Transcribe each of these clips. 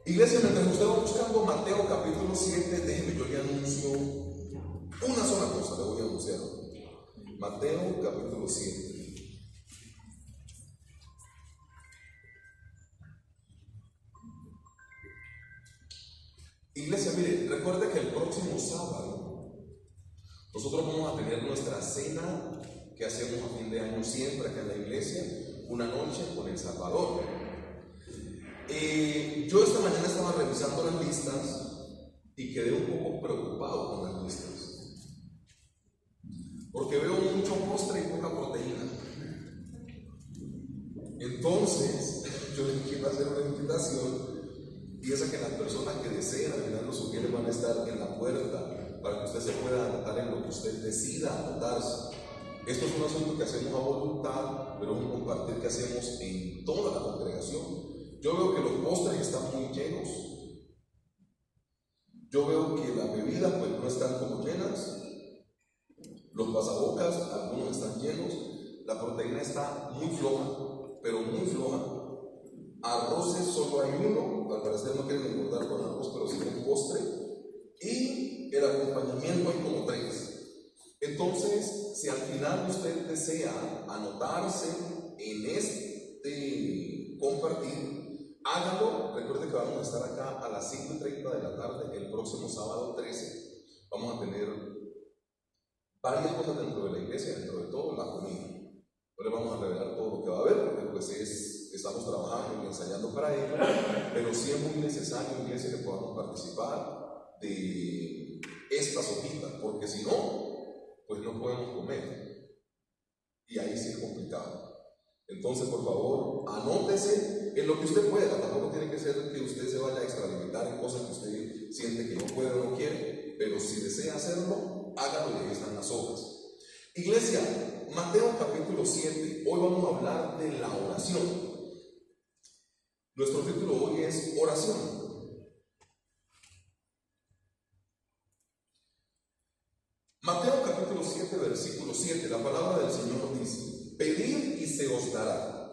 Iglesia, mientras usted va buscando Mateo capítulo 7, déjeme, yo le anuncio una sola cosa, le voy a anunciar. Mateo capítulo 7. Iglesia, mire, recuerde que el próximo sábado nosotros vamos a tener nuestra cena que hacemos a fin de año siempre acá en la iglesia, una noche con El Salvador. Yo esta mañana estaba revisando las listas y quedé un poco preocupado con las listas, porque veo mucho postre y poca proteína. Entonces, yo les quiero hacer una invitación, y es a que las personas que deseen al final los ujieres van a estar en la puerta para que usted se pueda anotar en lo que usted decida anotarse. Esto es un asunto que hacemos a voluntad, pero es un compartir que hacemos en toda la congregación. Yo veo que los postres están muy llenos. Yo veo que las bebidas pues no están como llenas. Los pasabocas, algunos están llenos. La proteína está muy floja, pero muy floja. Arroces solo hay uno, al parecer no quieren engordar con arroz, pero sí con postre. Y el acompañamiento hay como 3. Entonces, si al final usted desea anotarse en este compartir, hágalo. Recuerde que vamos a estar acá a las 5:30 de la tarde el próximo sábado 13. Vamos a tener varias cosas dentro de la iglesia, dentro de todo la comida. No le vamos a revelar todo lo que va a haber, porque pues estamos trabajando y ensayando para ello, pero sí es muy necesario, iglesia, que podamos participar de esta sopita, porque si no, pues no podemos comer, y ahí sí es complicado. Entonces, por favor, anótese en lo que usted pueda. Tampoco tiene que ser que usted se vaya a extralimitar en cosas que usted siente que no puede o no quiere, pero si desea hacerlo, hágalo, y ahí están las hojas. Iglesia, Mateo capítulo 7, hoy vamos a hablar de la oración. Nuestro título hoy es oración. Mateo capítulo 7, versículo 7, la palabra del Señor dice: pedid y se os dará,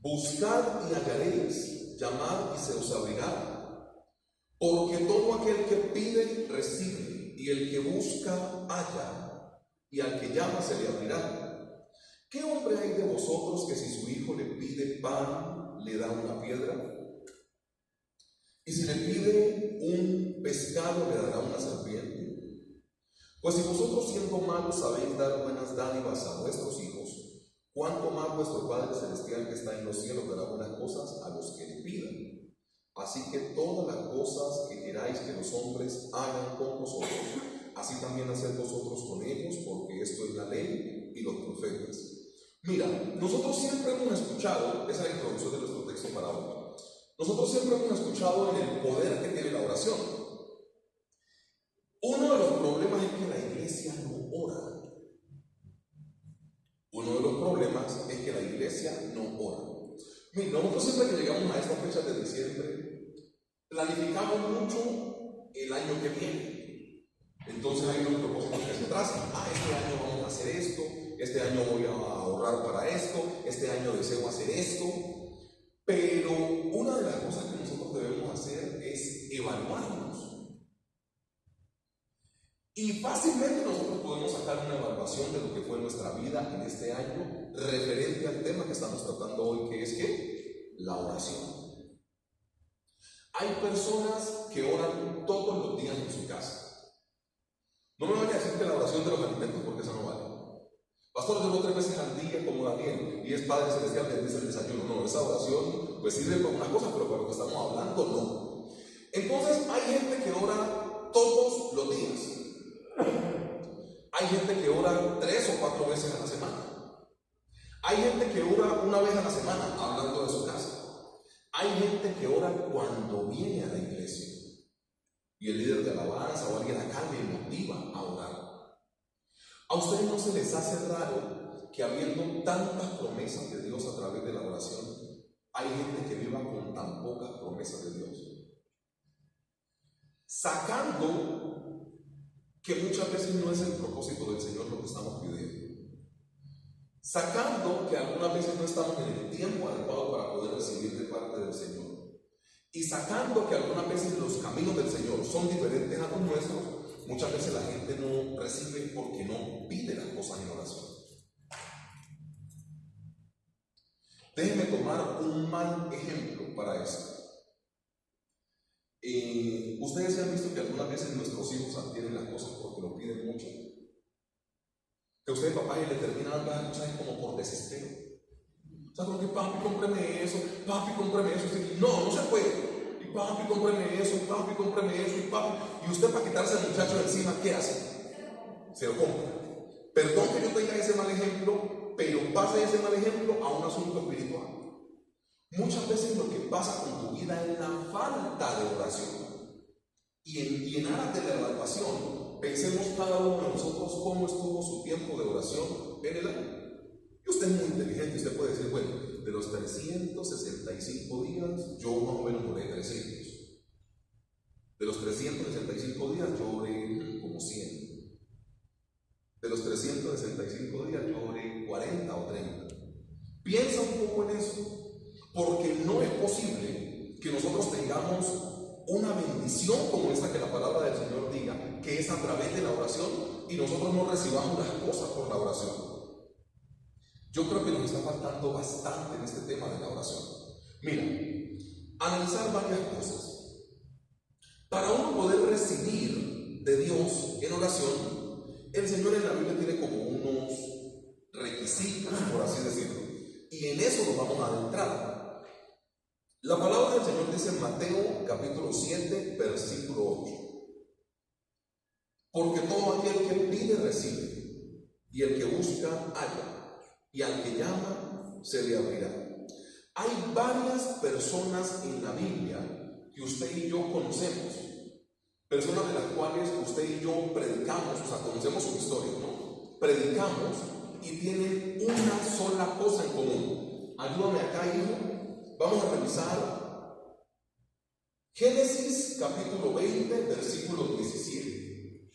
buscad y hallaréis, llamad y se os abrirá, porque todo aquel que pide recibe, y el que busca halla, y al que llama se le abrirá. ¿Qué hombre hay de vosotros que si su hijo le pide pan, le da una piedra? Y si le pide un pescado, le dará una serpiente? Pues si vosotros, siendo malos, sabéis dar buenas dádivas a vuestros hijos, ¿cuánto más vuestro Padre Celestial que está en los cielos dará buenas cosas a los que le pidan? Así que todas las cosas que queráis que los hombres hagan con vosotros, así también haced vosotros con ellos, porque esto es la ley y los profetas. Mira, nosotros siempre hemos escuchado, esa es la introducción de nuestro texto para hoy, nosotros siempre hemos escuchado en el poder que tiene la oración. Uno de los problemas es que la iglesia no ora. Uno de los problemas es que la iglesia no ora. Mira, nosotros siempre que llegamos a esta fecha de diciembre, planificamos mucho el año que viene. Entonces hay unos propósitos que se trazan. Este año vamos a hacer esto, este año voy a ahorrar para esto, este año deseo hacer esto. Pero una de las cosas que nosotros debemos hacer es evaluarnos. Y fácilmente nosotros podemos sacar una evaluación de lo que fue nuestra vida en este año referente al tema que estamos tratando hoy, que es ¿qué? La oración. Hay personas que oran todos los días en su casa. No me vaya a decir que la oración de los alimentos, porque eso no vale. Pastor, yo 3 veces al día como Daniel, y es Padre Celestial que dice el desayuno. No, esa oración pues sirve para unas cosas, pero para lo que estamos hablando no. Entonces hay gente que ora todos los días. Hay gente que ora 3 o 4 veces a la semana. Hay gente que ora una vez a la semana, hablando de su casa. Hay gente que ora cuando viene a la iglesia, y el líder de alabanza o alguien acá le motiva a orar. ¿A ustedes no se les hace raro que, habiendo tantas promesas de Dios a través de la oración, hay gente que viva con tan pocas promesas de Dios? Sacando que muchas veces no es el propósito del Señor lo que estamos pidiendo. Sacando que algunas veces no estamos en el tiempo adecuado para poder recibir de parte del Señor. Y sacando que algunas veces los caminos del Señor son diferentes a los nuestros, muchas veces la gente no recibe porque no pide las cosas en oración. Déjenme tomar un mal ejemplo para eso. Ustedes se han visto que algunas veces nuestros hijos adquieren las cosas porque lo piden mucho. Que usted, papá, y le termina dando las cosas como por desespero. O sea, como que papi, cómpreme eso, papi, cómpreme eso. Usted, no se puede. Y papi, cómpreme eso, papi, cómpreme eso, y papi. Y usted, para quitarse al muchacho de encima, ¿qué hace? Se lo compra. Perdón que yo tenga ese mal ejemplo, pero pasa ese mal ejemplo a un asunto espiritual. Muchas veces lo que pasa con tu vida es la falta de oración. Y en aras de la evaluación, pensemos cada uno de nosotros cómo estuvo su tiempo de oración en el año. Y usted es muy inteligente, usted puede decir, bueno, de los 365 días, yo más o menos oré 300. De los 365 días, yo oré como 100. De los 365 días, yo oré 40 o 30. Piensa un poco en eso. Porque no es posible que nosotros tengamos una bendición como esta que la palabra del Señor diga, que es a través de la oración, y nosotros no recibamos las cosas por la oración. Yo creo que nos está faltando bastante en este tema de la oración. Mira, analizar varias cosas. Para uno poder recibir de Dios en oración, el Señor en la Biblia tiene como unos requisitos, por así decirlo, y en eso nos vamos a adentrar. La palabra del Señor dice en Mateo capítulo 7, versículo 8. Porque todo aquel que pide recibe, y el que busca halla, y al que llama se le abrirá. Hay varias personas en la Biblia que usted y yo conocemos, personas de las cuales usted y yo predicamos, o sea, conocemos su historia, ¿no? Predicamos y tienen una sola cosa en común. Ayúdame acá, hijo. Vamos a revisar Génesis capítulo 20, versículo 17.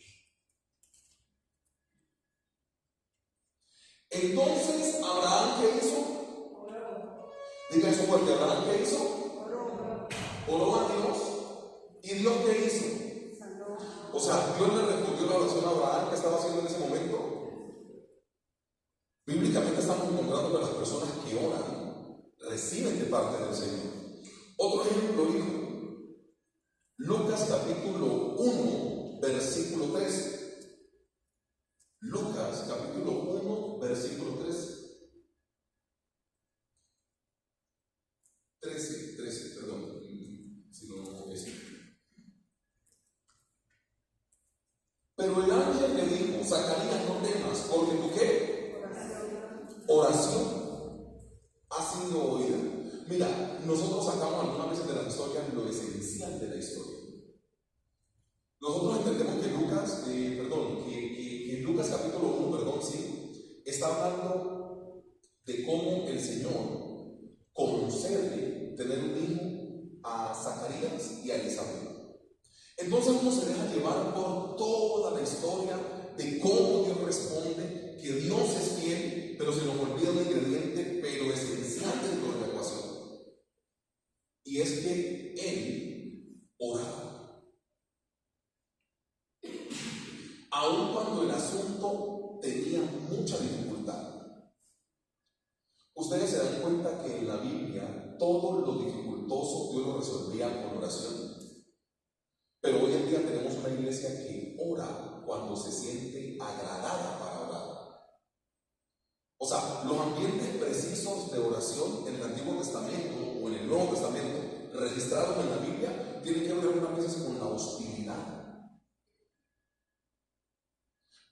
Entonces, ¿Abraham qué hizo? Diga eso fuerte, ¿Abraham qué hizo? Oró a Dios. ¿Y Dios qué hizo? O sea, Dios le respondió la oración a Abraham que estaba haciendo en ese momento. Bíblicamente estamos encontrando que las personas que oran reciben de parte del Señor. Otro ejemplo, hijo. Lucas capítulo 1, versículo 13. Lucas capítulo 1, versículo 13. 13, perdón. Si no es. Pero el ángel le dijo, Zacarías, no temas, porque tu ¿qué? Oración ha sido oída. Mira, nosotros sacamos algunas veces de las historias lo esencial de la historia. Nosotros entendemos que Lucas, que Lucas capítulo 1, está hablando de cómo el Señor concede tener un hijo a Zacarías y a Elizabeth. Entonces uno se deja llevar por toda la historia de cómo Dios responde, que Dios es fiel, pero se nos olvida un ingrediente pero esencial dentro de la ecuación. Y es que Él oraba. Aun cuando el asunto tenía mucha dificultad. Ustedes se dan cuenta que en la Biblia todo lo dificultoso Dios lo resolvía con oración. Pero hoy en día tenemos una iglesia que ora cuando se siente agradada para orar. O sea, los ambientes precisos de oración en el Antiguo Testamento o en el Nuevo Testamento registrados en la Biblia tienen que ver algunas veces con la hostilidad.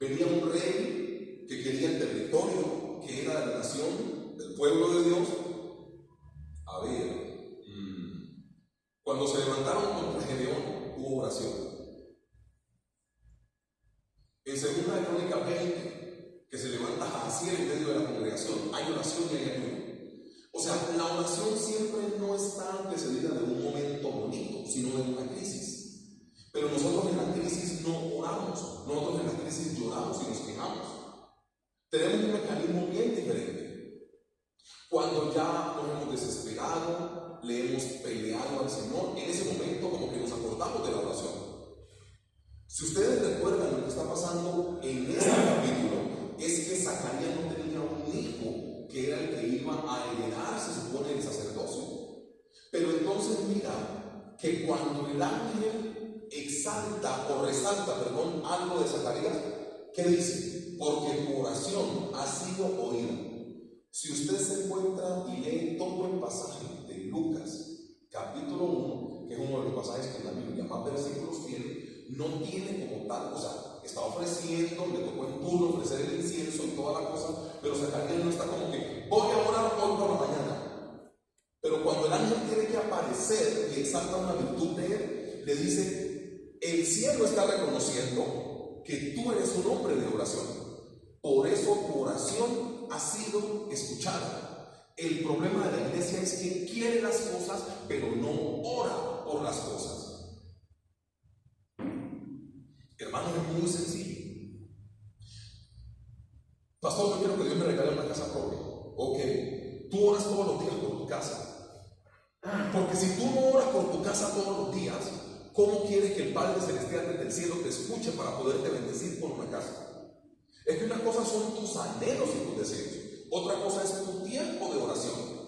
Venía un rey que quería el territorio que era de la nación, del pueblo de Dios. A ver, cuando se levantaron contra Gedeón, hubo oración. En 2 de Crónicas 20, que se levanta Jaciel en medio de la congregación, hay oración y hay ayuno. O sea, la oración siempre no está antecedida de un momento bonito, sino de una crisis. Pero nosotros en la crisis no oramos, nosotros en la crisis lloramos y nos quejamos. Tenemos un mecanismo bien diferente. Cuando ya nos hemos desesperado, esperado, le hemos peleado al Señor, en ese momento como que nos acordamos de la oración. Si ustedes recuerdan lo que está pasando en este capítulo, es que Zacarías no tenía un hijo que era el que iba a heredar, se supone, el sacerdocio. Pero entonces mira que cuando el ángel resalta algo de Zacarías, ¿qué dice? Porque tu oración ha sido oída. Si usted se encuentra y lee todo el pasaje de Lucas, capítulo 1, que es uno de los pasajes que en la Biblia más versículos tiene, no tiene como tal, o sea, está ofreciendo, le tocó en turno ofrecer el incienso y toda la cosa, pero Zacarías no está como que voy a orar hoy por la mañana. Pero cuando el ángel tiene que aparecer y exalta una virtud de él, le dice: el cielo está reconociendo que tú eres un hombre de oración, por eso tu oración ha sido escuchada. El problema de la iglesia es que quiere las cosas, pero no ora por las cosas. Hermano, es muy sencillo. Pastor, yo quiero que Dios me regale una casa propia. Ok, tú oras todos los días por tu casa. Porque si tú no oras por tu casa todos los días, ¿cómo quieres que el Padre Celestial desde el cielo te escuche para poderte bendecir con una casa? Es que una cosa son tus anhelos y tus deseos, otra cosa es tu tiempo de oración.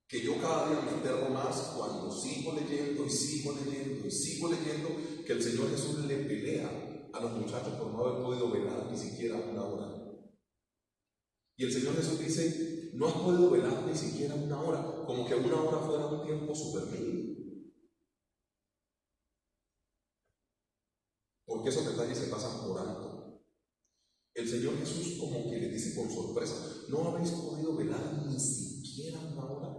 Que yo cada día me enterro más cuando sigo leyendo y sigo leyendo y sigo leyendo que el Señor Jesús le pelea a los muchachos por no haber podido velar ni siquiera una hora. Y el Señor Jesús dice: no has podido velar ni siquiera una hora, como que una hora fuera un tiempo súper mínimo. Porque esos detalles se pasan por alto. El Señor Jesús como que le dice con sorpresa: ¿no habéis podido velar ni siquiera una hora?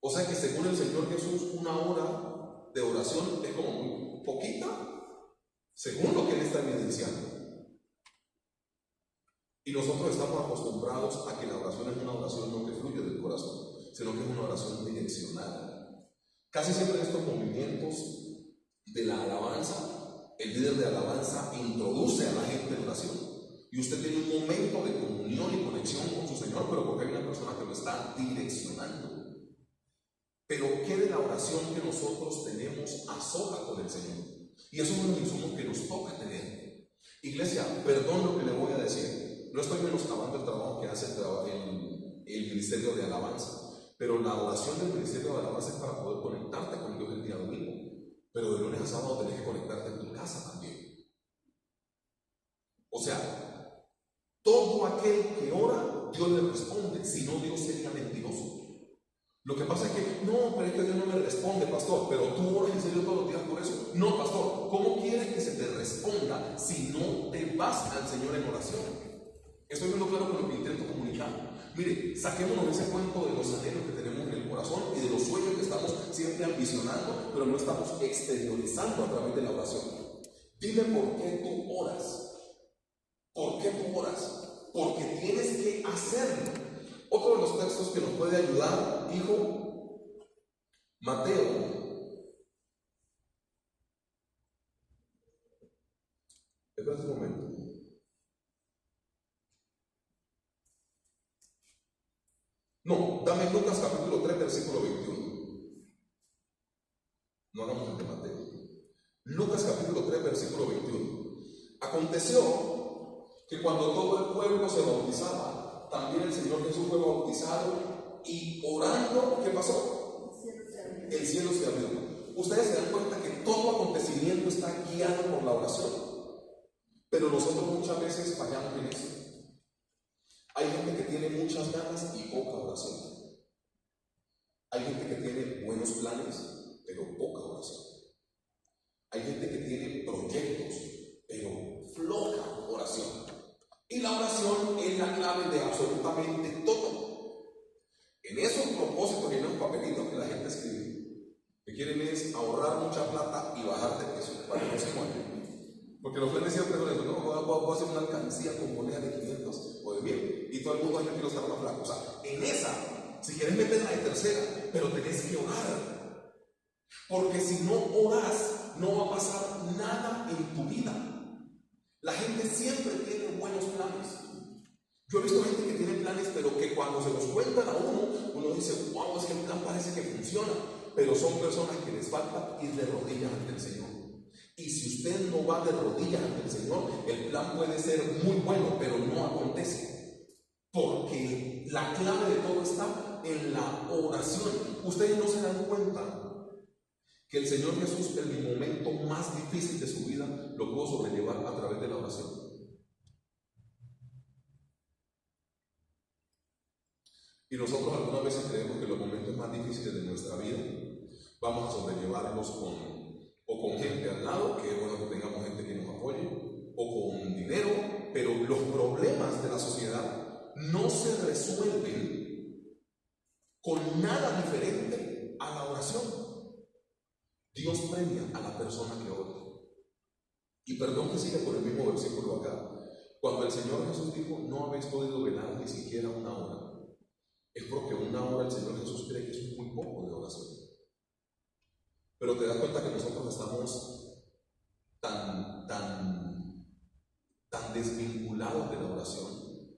O sea que según el Señor Jesús, una hora de oración es como muy poquita, según lo que Él está evidenciando. Y nosotros estamos acostumbrados a que la oración es una oración no que fluye del corazón, sino que es una oración direccionada. Casi siempre en estos movimientos de la alabanza, el líder de alabanza introduce a la gente en oración. Y usted tiene un momento de comunión y conexión con su Señor, pero porque hay una persona que lo está direccionando. Pero ¿qué de la oración que nosotros tenemos a solas con el Señor? Y eso es uno de los insumos que nos toca tener. Iglesia, perdón lo que le voy a decir. No estoy menoscabando el trabajo que hace el ministerio de alabanza. Pero la oración del ministerio de alabanza es para poder conectarte con Dios el día domingo. Pero de lunes a sábado tenés que conectarte en tu casa también. O sea, todo aquel que ora, Dios le responde. Si no, Dios sería mentiroso. Lo que pasa es que, no, pero es que Dios no me responde, pastor, pero tú oras en serio todos los días por eso. No, pastor, ¿cómo quieres que se te responda si no te vas al Señor en oración? Estoy viendo claro con lo que intento comunicar. Mire, saquémonos ese cuento de los anhelos que tenemos en el corazón y de los sueños que estamos siempre ambicionando, pero no estamos exteriorizando a través de la oración. Dime por qué tú oras. ¿Por qué tú oras? Porque tienes que hacerlo. Otro de los textos que nos puede ayudar, hijo, Mateo. Espera un momento. No, dame Lucas capítulo 3, versículo 21. No hagamos el de Mateo. Lucas capítulo 3, versículo 21. Aconteció que cuando todo el pueblo se bautizaba, también el Señor Jesús fue bautizado y orando, ¿qué pasó? El cielo se abrió. Ustedes se dan cuenta que todo acontecimiento está guiado por la oración, pero nosotros muchas veces fallamos en eso. Hay gente que tiene muchas ganas y poca oración. Hay gente que tiene buenos planes, pero poca oración. Hay gente que tiene proyectos, pero floja oración. Y la oración es la clave de absolutamente todo. En esos propósitos y en los papelitos que la gente escribe, que quieren es ahorrar mucha plata y bajar de peso para que no se mueran. Porque los planes siempre son eso, no, voy a hacer una alcancía con moneda de 500 o de 1000 y todo el mundo quiere estar más flaco. O sea, en esa, si quieres meterla de tercera, pero tenés que orar. Porque si no oras, no va a pasar nada en tu vida. La gente siempre tiene buenos planes. Yo he visto gente que tiene planes, pero que cuando se los cuentan a uno dice, wow, es que el plan parece que funciona, pero son personas que les falta ir de rodillas ante el Señor. Y si usted no va de rodillas ante el Señor, el plan puede ser muy bueno, pero no acontece. Porque la clave de todo está en la oración. Ustedes no se dan cuenta que el Señor Jesús, en el momento más difícil de su vida, lo pudo sobrellevar a través de la oración. Y nosotros algunas veces creemos que los momentos más difíciles de nuestra vida vamos a sobrellevarlos con gente al lado, que es bueno que tengamos gente que nos apoye, o con dinero, pero los problemas de la sociedad no se resuelven con nada diferente a la oración. Dios premia a la persona que ora. Y perdón que siga con el mismo versículo acá. Cuando el Señor Jesús dijo, no habéis podido velar ni siquiera una hora, es porque una hora el Señor Jesús cree que es muy poco de oración. Pero te das cuenta que nosotros estamos tan desvinculados de la oración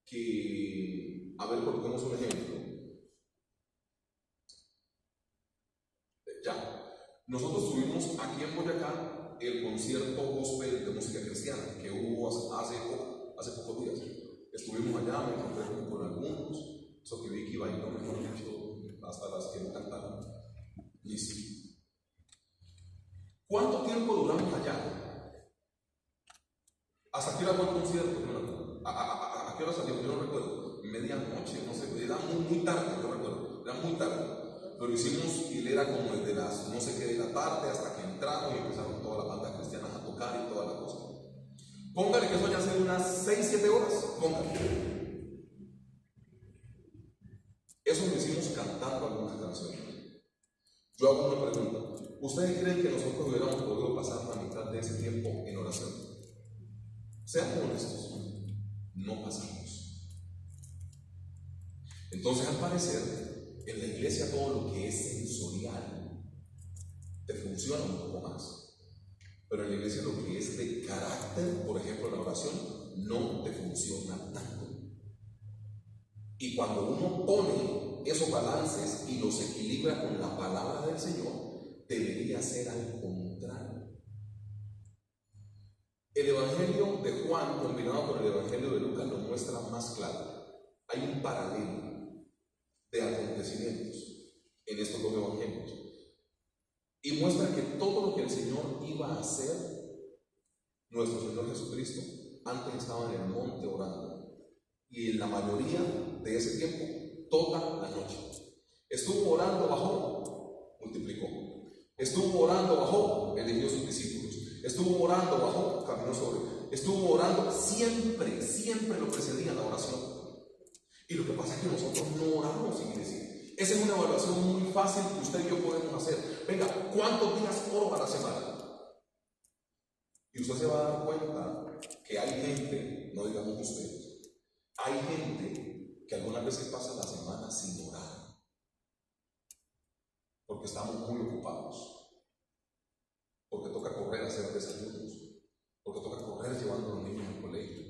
que, a ver, coloquemos un ejemplo. Nosotros tuvimos aquí en Boyacá el concierto gospel de música cristiana que hubo hace pocos días. Estuvimos allá, me encontré con algunos, eso que Vicky bailó, mejor dicho, hasta las que no cantaron. Listo. ¿Cuánto tiempo duramos allá? ¿Hasta qué hora fue el concierto? ¿A qué hora salió? Yo no recuerdo. Medianoche, no sé, era muy tarde, no recuerdo, era muy tarde. Pero hicimos hilera como desde las no sé qué de la tarde hasta que entraron y empezaron todas las bandas cristianas a tocar y toda la cosa. Póngale que eso ya sea unas 6-7 horas, póngale. Eso lo hicimos cantando algunas canciones. Yo hago una pregunta. ¿Ustedes creen que nosotros hubiéramos podido pasar la mitad de ese tiempo en oración? Sean honestos, no pasamos. Entonces, al parecer, en la iglesia todo lo que es sensorial te funciona un poco más, pero en la iglesia lo que es de carácter, por ejemplo la oración, no te funciona tanto. Y cuando uno pone esos balances y los equilibra con la palabra del Señor, debería ser al contrario. El Evangelio de Juan combinado con el Evangelio de Lucas lo muestra más claro. Hay un paralelo de acontecimientos en estos dos evangelios y muestra que todo lo que el Señor iba a hacer, nuestro Señor Jesucristo, antes estaba en el monte orando, y en la mayoría de ese tiempo, toda la noche estuvo orando, bajó, multiplicó, estuvo orando, bajó, eligió sus discípulos, estuvo orando, bajó, caminó sobre, estuvo orando, siempre lo precedía la oración. Y lo que pasa es que nosotros no oramos, iglesia. Esa es una evaluación muy fácil que usted y yo podemos hacer. Venga, ¿cuántos días oro a la semana? Y usted se va a dar cuenta que hay gente, no digamos ustedes, hay gente que algunas veces pasa la semana sin orar, porque estamos muy ocupados, porque toca correr a hacer desayunos, porque toca correr llevando a los niños al colegio,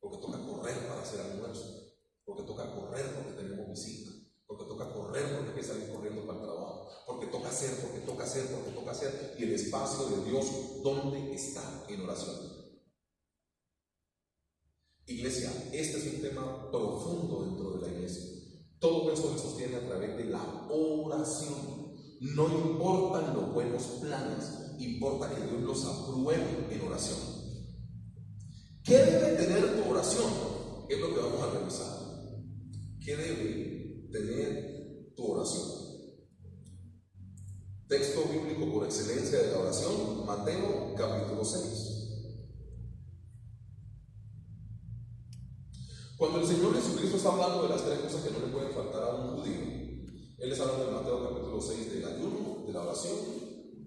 porque toca correr para hacer almuerzo, porque toca correr porque tenemos visita, porque toca correr porque hay que salir corriendo para el trabajo, porque toca hacer, y el espacio de Dios, ¿dónde está? En oración. Iglesia, este es un tema profundo dentro de la iglesia. Todo eso se sostiene a través de la oración. No importan los buenos planes, importa que Dios los apruebe en oración. ¿Qué debe tener tu oración? Es lo que vamos a revisar. ¿Qué debe tener tu oración? Texto bíblico por excelencia de la oración, Mateo capítulo 6. Cuando el Señor Jesucristo está hablando de las tres cosas que no le pueden faltar a un judío, Él está hablando de Mateo capítulo 6 del ayuno, de la oración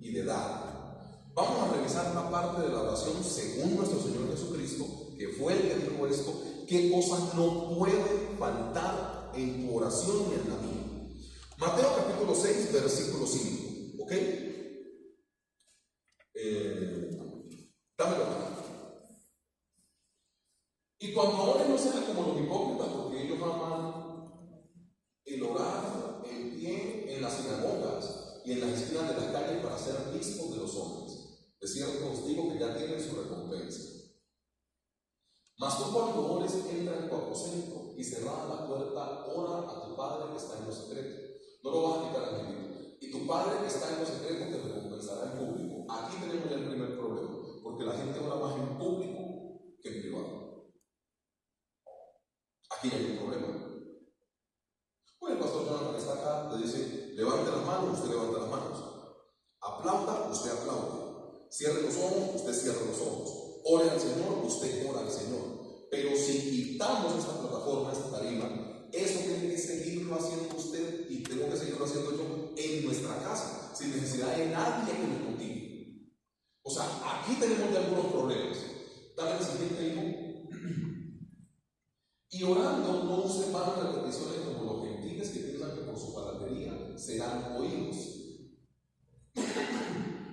y de dar. Vamos a revisar una parte de la oración según nuestro Señor Jesucristo, que fue el que dijo esto. ¿Qué cosas no pueden faltar en tu oración y en la mía? Mateo capítulo 6, versículo 5. ¿Ok? Dámelo. Y cuando oren no sean como los hipócritas, porque ellos aman el orar en pie en las sinagogas y en las esquinas de las calles para ser vistos de los hombres. De cierto os digo que ya tienen su recompensa. Mas tú cuando ores, entra en tu aposento y cerrada la puerta, ora a tu Padre que está en lo secreto. No lo vas a quitar al medio. Y tu Padre que está en lo secreto te recompensará en público. Aquí tenemos ya el primer problema, porque la gente ora más en público que en privado. Aquí hay un problema. Bueno, el pastor Jonathan está acá, te dice, levante las manos, usted levanta las manos. Aplauda, usted aplaude. Cierre los ojos, usted cierra los ojos. Ore al Señor, usted ora al Señor. Pero si quitamos esta plataforma, esta tarima, eso tiene que seguirlo haciendo usted y tengo que seguirlo haciendo yo en nuestra casa, sin necesidad de nadie que nos motive. O sea, aquí tenemos ya algunos problemas. Dale el siguiente hijo. Y orando no usen vanas repeticiones como los gentiles que piensan que por su palabrería serán oídos.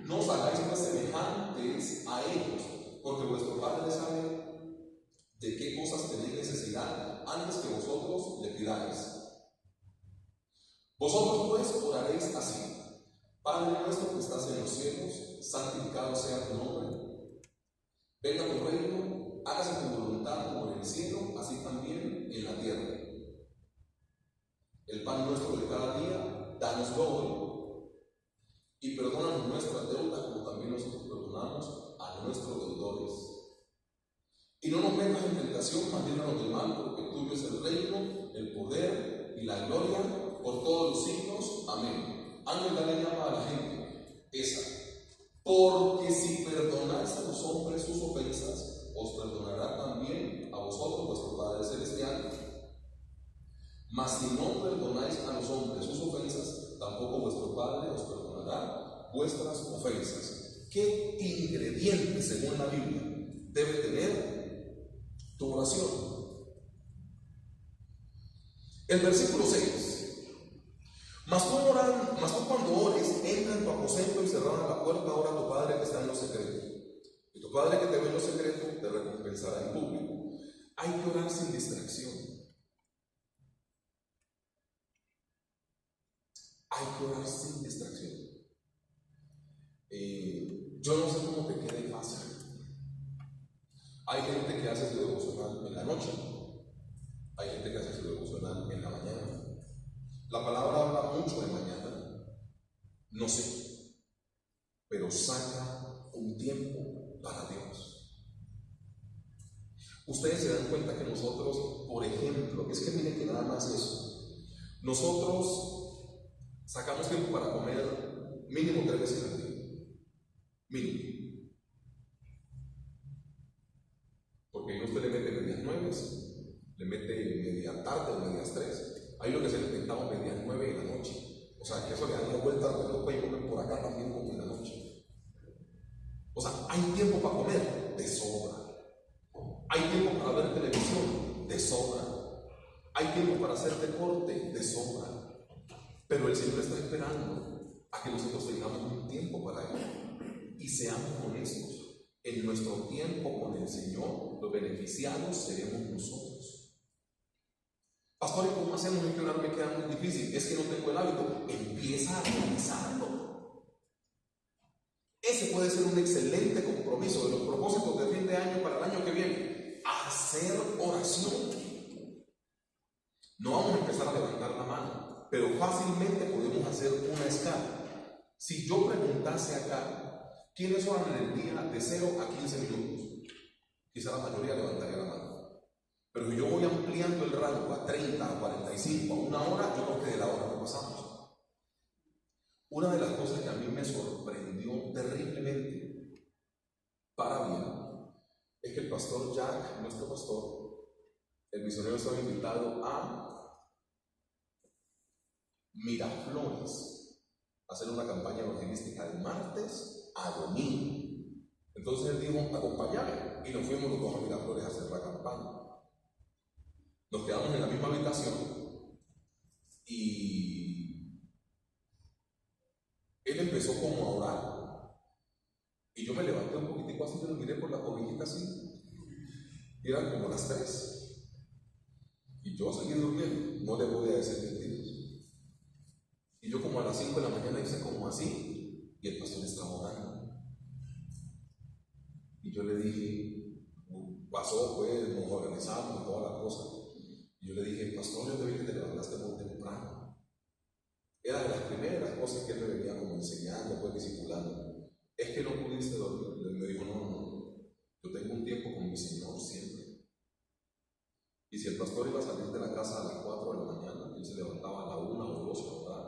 No os hagáis pues semejantes a ellos, porque vuestro Padre sabe de qué cosas tenéis necesidad antes que vosotros le pidáis. Vosotros pues oraréis así: Padre nuestro que estás en los cielos, santificado sea tu nombre. Venga tu reino, hágase tu voluntad como en el cielo, así también en la tierra. El pan nuestro de cada día, dánoslo hoy, y perdónanos nuestras deudas como también nosotros perdonamos a nuestros deudores. Y no nos metas en tentación, mas líbranos del mal, porque tuyo es el reino, el poder y la gloria por todos los siglos. Amén. Ángel, dale llama a la gente esa. Porque si perdonáis a los hombres sus ofensas, os perdonará también a vosotros vuestro Padre Celestial. Mas si no perdonáis a los hombres sus ofensas, tampoco vuestro Padre os perdonará vuestras ofensas. ¿Qué ingredientes, según la Biblia, debe tener tu oración? El versículo 6. Mas tú cuando ores, entra en tu aposento y cerrada la puerta, ora a tu Padre que está en lo secreto. Y tu Padre que te ve en lo secreto te recompensará en público. Hay que orar sin distracción. Hay que orar sin distracción. Yo no sé cómo te quede fácil. Hay gente que hace su devocional en la noche. Hay gente que hace su devocional en la mañana. La palabra habla mucho de mañana. No sé. Pero saca un tiempo para Dios. Ustedes se dan cuenta que nosotros, por ejemplo, es que miren que nada más eso. Nosotros sacamos tiempo para comer mínimo 3 veces al día. Mínimo. Porque ahí usted le mete medias 9, le mete media tarde o medias 3. Hay lo que se le inventamos medias 9 en la noche. O sea, que eso le da una vuelta al reloj y comer por acá también como en la noche. O sea, hay tiempo para comer, de sobra. Hay tiempo para ver televisión, de sobra. Hay tiempo para hacer deporte, de sobra. Pero el Señor está esperando a que nosotros tengamos un tiempo para Él y seamos honestos. En nuestro tiempo con el Señor, los beneficiados seremos nosotros. Pastor, ¿y cómo hacemos? Es que orar me queda muy difícil. Es que no tengo el hábito. Empieza a realizarlo. Ese puede ser un excelente compromiso de los propósitos de fin de año para el año que viene. Hacer oración. No vamos a empezar a levantar la mano, pero fácilmente podemos hacer una escala. Si yo preguntase acá, ¿quiénes oran en el día de 0 a 15 minutos? Quizá la mayoría levantaría la mano. Pero si yo voy ampliando el rango a 30, a 45, a 1 hora, yo creo que de la hora no pasamos. Una de las cosas que a mí me sorprendió terriblemente, para bien, es que el pastor Jack, nuestro pastor, el misionero, estaba invitado a Miraflores a hacer una campaña evangelística de martes a domingo. Entonces él dijo, acompáñame, y nos fuimos los dos a Miraflores a hacer la campaña. Nos quedamos en la misma habitación y él empezó como a orar y yo me levanté un poquitico así, yo lo miré por la cobijita así Y eran como las 3. Y yo seguí durmiendo, no le podía decir mentiras. Y yo como a las 5 de la mañana hice como así, y el pastor estaba orando. Y yo le dije, pasó, pues, nos organizamos y toda la cosa. Y yo le dije, pastor, yo te vi que te levantaste muy temprano. Era de las primeras cosas que él me venía como enseñando, pues discipulando. Es que no pudiste dormir. Él me dijo, no, yo tengo un tiempo con mi Señor siempre. Y si el pastor iba a salir de la casa a las 4 de la mañana, él se levantaba a la 1 o 2 a orar.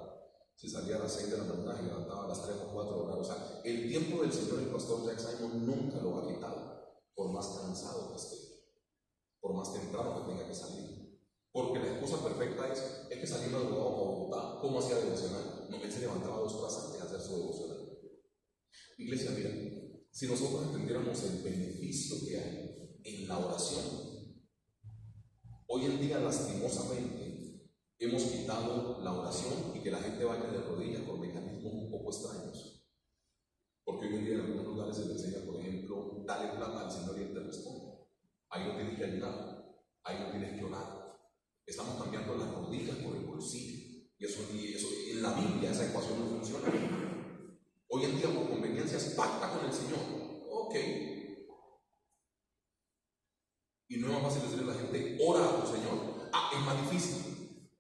Si salía a las 6 de la mañana, se levantaba a las 3 o 4 a orar. O sea, el tiempo del Señor, el pastor Jack Simon nunca lo ha quitado, por más cansado que esté, por más temprano que tenga que salir. Porque la excusa perfecta es que saliendo de Bogotá, ¿cómo hacía devocional? No, él se levantaba 2 horas antes de hacer su devocional. Iglesia, mira, si nosotros entendiéramos el beneficio que hay en la oración, hoy en día lastimosamente hemos quitado la oración y que la gente vaya de rodillas por mecanismos un poco extraños. Porque hoy en día en algunos lugares se le enseña, por ejemplo, dale plata al Señor y Él te responde. Ahí no tienes que ayudar, ahí no tienes que orar. Estamos cambiando las rodillas por el bolsillo. Y eso en la Biblia esa ecuación no funciona. Hoy en día por conveniencias pacta con el Señor. Ok. Y no es más fácil decirle a la gente, ora a tu Señor. Es más difícil.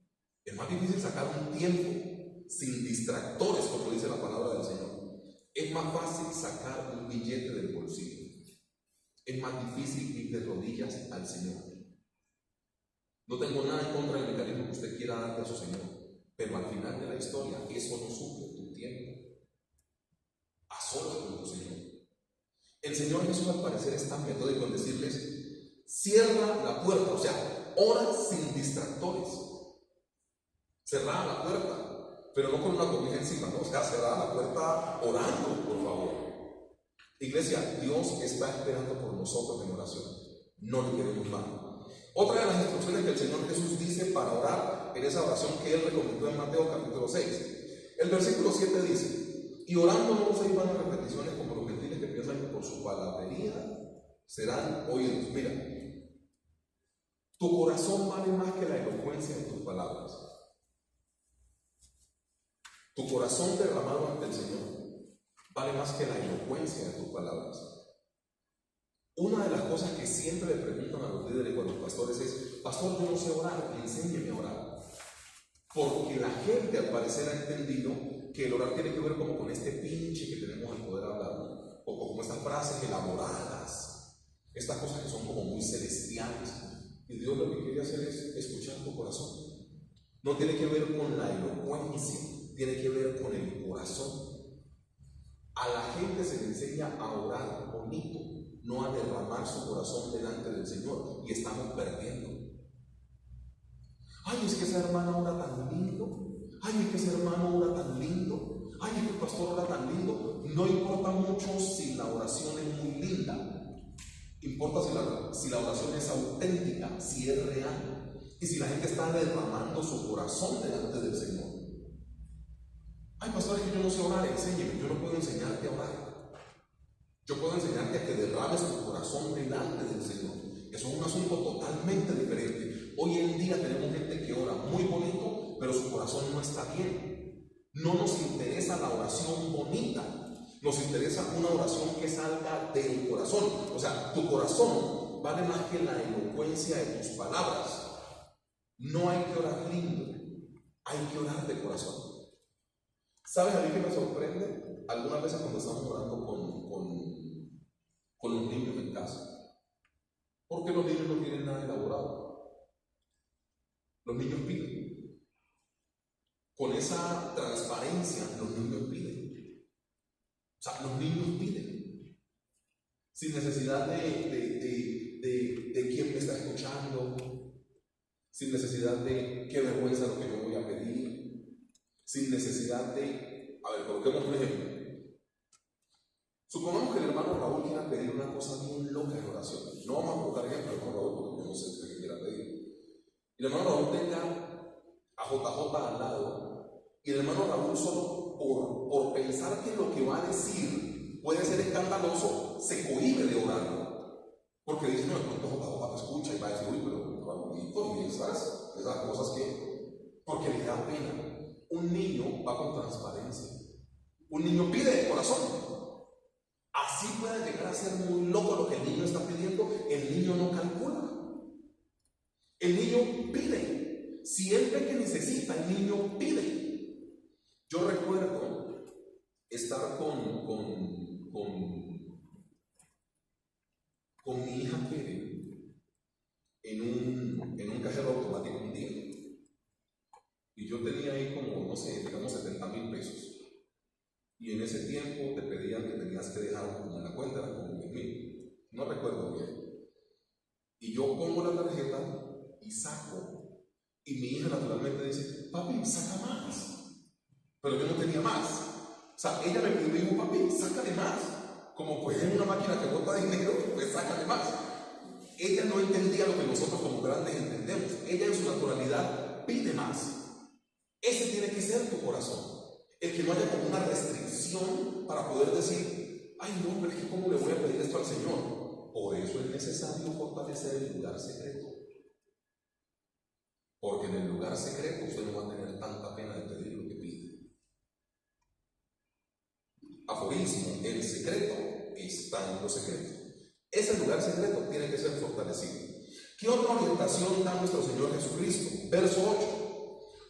Es más difícil sacar un tiempo sin distractores, como dice la palabra del Señor. Es más fácil sacar un billete del bolsillo. Es más difícil ir de rodillas al Señor. No tengo nada en contra del mecanismo que usted quiera darle a su Señor, pero al final de la historia, eso no suple tu tiempo a solas con tu Señor. El Señor Jesús al parecer es tan metódico en decirles, cierra la puerta, o sea, ora sin distractores. Cerrada la puerta, pero no con una cobija encima, ¿no? O sea, cerrada la puerta orando, por favor. Iglesia, Dios está esperando por nosotros en oración. No le queremos mal. Otra de las instrucciones que el Señor Jesús dice para orar en esa oración que Él recomendó en Mateo capítulo 6. El versículo 7 dice, y orando no uséis vanas repeticiones como los gentiles que piensan que por su palabrería serán oídos. Mira, tu corazón vale más que la elocuencia de tus palabras. Tu corazón derramado ante el Señor vale más que la elocuencia de tus palabras. Una de las cosas que siempre le preguntan a los líderes o a los pastores es, pastor, yo no sé orar, enséñeme a orar. Porque la gente al parecer ha entendido que el orar tiene que ver como con este pinche que tenemos al poder hablar, ¿no? O como estas frases elaboradas, estas cosas que son como muy celestiales. Y Dios lo que quiere hacer es escuchar tu corazón. No tiene que ver con la elocuencia, tiene que ver con el corazón. A la gente se le enseña a orar bonito, no a derramar su corazón delante del Señor, y estamos perdiendo. Ay, es que esa hermana ora tan lindo. Ay, es que ese hermano ora tan lindo. Ay, es que el pastor ora tan lindo. No importa mucho si la oración es muy linda. Importa si la oración es auténtica, si es real, y si la gente está derramando su corazón delante del Señor. Ay, pastor, es que yo no sé orar, enséñeme. Yo no puedo enseñarte a orar. Yo puedo enseñarte a que derrames tu corazón delante del Señor. Eso es un asunto totalmente diferente. Hoy en día tenemos gente que ora muy bonito, pero su corazón no está bien. No nos interesa la oración bonita. Nos interesa una oración que salga del corazón. O sea, tu corazón vale más que la elocuencia de tus palabras. No hay que orar lindo, hay que orar de corazón. ¿Sabes a mí qué me sorprende? Algunas veces cuando estamos orando con los niños en casa. Porque los niños no tienen nada elaborado. Los niños piden. Con esa transparencia, los niños piden. O sea, los niños piden. Sin necesidad de quién me está escuchando. Sin necesidad de qué vergüenza lo que yo voy a pedir. Sin necesidad de... A ver, coloquemos un ejemplo. Supongamos que el hermano Raúl quiera pedir una cosa bien loca en oración. No vamos a colocar ejemplo al hermano Raúl porque yo no sé qué quiera pedir. Y el hermano Raúl tenga a JJ al lado. Y el hermano Raúl solo por pensar que lo que va a decir puede ser escandaloso, se cohíbe de orarlo. Porque dice, no, de pronto JJ te escucha y va a decir, uy, pero bonito, y esas cosas que, porque le da pena. Un niño va con transparencia. Un niño pide de corazón. Así puede llegar a ser muy loco lo que el niño está pidiendo. El niño no calcula. El niño pide. Si él ve que necesita, el niño pide. Yo recuerdo estar con mi hija Keren en un cajero automático un día. Y yo tenía ahí como, no sé, digamos 70,000 pesos. Y en ese tiempo te pedían que tenías que dejar como en la cuenta, era como 10,000. No recuerdo bien. Y yo pongo la tarjeta y saco. Y mi hija naturalmente dice, papi, saca más. Pero yo no tenía más. O sea, ella me pidió, me dijo, papi, sácale más. Como pues es una máquina que bota dinero, pues sácale más. Ella no entendía lo que nosotros como grandes entendemos. Ella en su naturalidad pide más. Ese tiene que ser tu corazón. El que no haya como una restricción para poder decir, ay no, pero es que ¿cómo le voy a pedir esto al Señor? Por eso es necesario fortalecer el lugar secreto. Porque en el lugar secreto usted no va a tener tanta pena de pedir lo que pide. Aforismo, el secreto está en lo secreto. Ese lugar secreto tiene que ser fortalecido. ¿Qué otra orientación da nuestro Señor Jesucristo? Verso 8.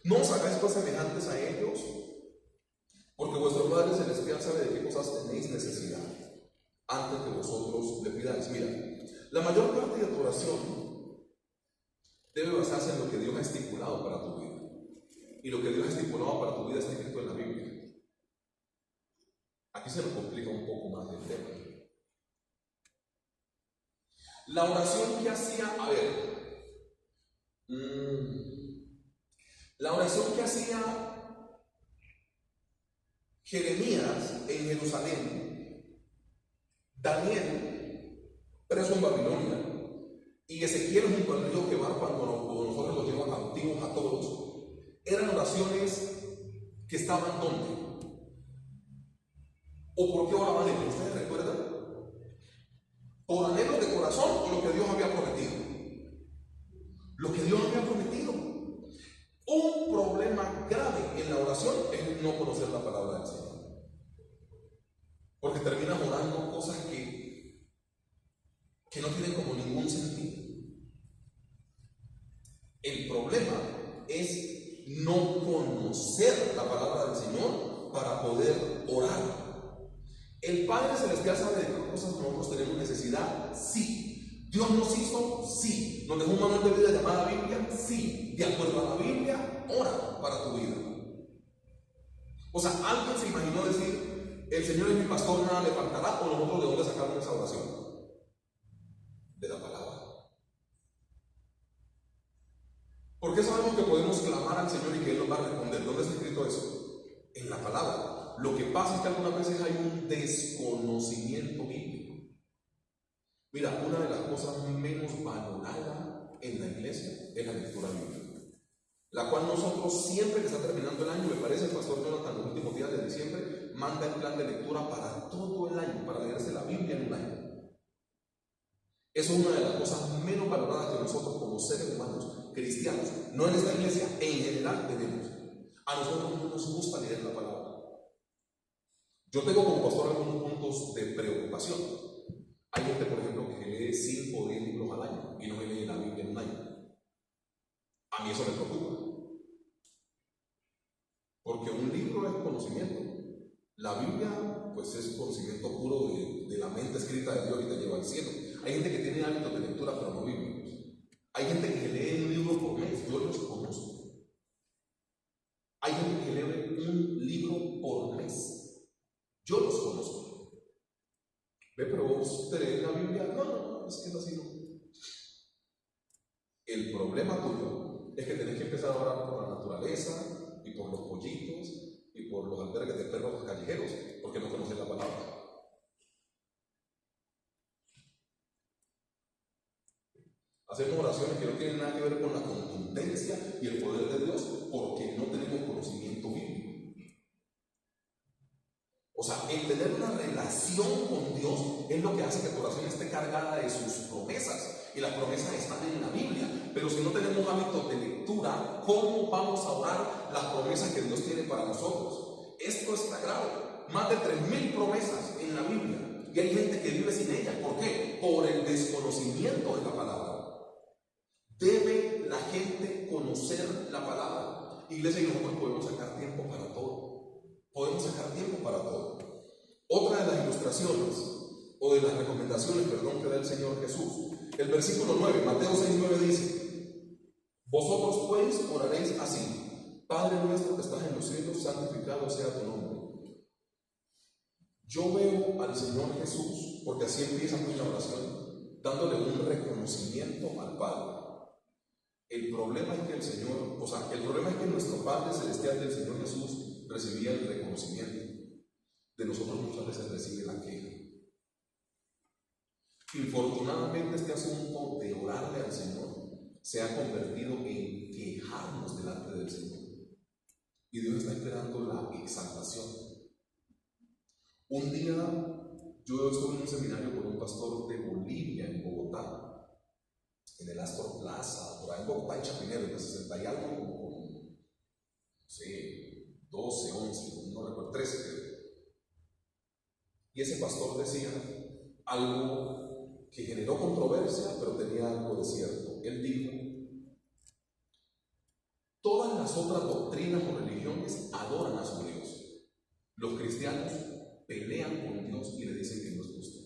No os hagáis pues semejantes a ellos, porque vuestro Padre Celestial sabe de qué cosas tenéis necesidad antes que vosotros le pidáis. Mira, la mayor parte de tu oración debe basarse en lo que Dios ha estipulado para tu vida. Y lo que Dios ha estipulado para tu vida está escrito en la Biblia. Aquí se nos complica un poco más el tema. La oración que hacía, la oración que hacía Jeremías en Jerusalén, Daniel preso en Babilonia y Ezequiel junto al río Quebar cuando nosotros los llevamos cautivos a todos, eran oraciones que estaban ¿dónde? ¿O por qué oraban ellos? ¿Ustedes recuerdan? ¿Por anhelos de corazón o lo que Dios había prometido? Lo que Dios había prometido. Un problema grave en la oración es no conocer la palabra del Señor. Porque terminas orando cosas que no tienen como ningún sentido. El problema es no conocer la palabra del Señor para poder orar. ¿El Padre Celestial sabe de qué cosas nosotros tenemos necesidad? Sí. ¿Dios nos hizo? Sí. ¿Nos dejó un manual de vida llamada Biblia? Sí. De acuerdo a la Biblia, ora para tu vida. O sea, ¿alguien se imaginó decir, el Señor es mi pastor, nada le faltará? ¿O nosotros de dónde sacamos esa oración? De la palabra. ¿Por qué sabemos que podemos clamar al Señor y que Él nos va a responder? ¿Dónde está escrito eso? En la palabra. Lo que pasa es que algunas veces hay un desconocimiento bíblico. Mira, una de las cosas menos valoradas en la iglesia es la lectura bíblica, la cual nosotros siempre que está terminando el año, me parece el pastor Jonathan los últimos días de diciembre manda el plan de lectura para todo el año, para leerse la Biblia en un año. Eso es una de las cosas menos valoradas que nosotros como seres humanos, cristianos, no en esta iglesia, en general tenemos. A nosotros no nos gusta leer la palabra. Yo tengo como pastor algunos puntos de preocupación. Hay gente, por ejemplo, que lee 5 o 10 libros al año y no lee la Biblia en un año. A mí eso me preocupa. Porque un libro es conocimiento. La Biblia, pues es conocimiento puro de la mente escrita de Dios y te lleva al cielo. Hay gente que tiene hábitos de lectura, pero no bíblicos. Hay gente que lee un libro por mes, yo los conozco. Hay gente que lee un libro por mes. Yo los conozco. Ve, pero vos te lees la Biblia. No, es que es así, no. El problema tuyo es que tenés que empezar a orar por la naturaleza y por los pollitos y por los albergues de perros callejeros, porque no conoces la palabra. Hacemos oraciones que no tienen nada que ver con la contundencia y el poder de Dios, porque no tenemos conocimiento bíblico. O sea, el tener una relación con Dios es lo que hace que tu oración esté cargada de sus promesas. Y las promesas están en la Biblia. Pero si no tenemos hábitos de lectura, ¿cómo vamos a orar las promesas que Dios tiene para nosotros? Esto está grave. Más de 3,000 promesas en la Biblia. Y hay gente que vive sin ellas. ¿Por qué? Por el desconocimiento de la palabra. Debe la gente conocer la palabra. Iglesia, y nosotros podemos sacar tiempo para todo. Podemos sacar tiempo para todo. Otra de las ilustraciones, o de las recomendaciones, perdón, que da el Señor Jesús. El versículo 9, Mateo 6:9 dice: vosotros pues oraréis así: Padre nuestro que estás en los cielos, santificado sea tu nombre. Yo veo al Señor Jesús, porque así empieza con la oración, dándole un reconocimiento al Padre. El problema es que el problema es que nuestro Padre Celestial del Señor Jesús recibía el reconocimiento. De nosotros muchas veces recibe la queja. Infortunadamente, este asunto de orarle al Señor se ha convertido en quejarnos delante del Señor. Y Dios está esperando la exaltación. Un día yo estuve en un seminario con un pastor de Bolivia, en Bogotá, en el Astor Plaza, por ahí en Bogotá, en Chapinero, en el 60 y algo, no sé, 12, 11, no recuerdo, 13 creo. Y ese pastor decía algo que generó controversia, pero tenía algo de cierto. Él dijo: todas las otras doctrinas o religiones adoran a su Dios. Los cristianos pelean con Dios y le dicen que no es justo.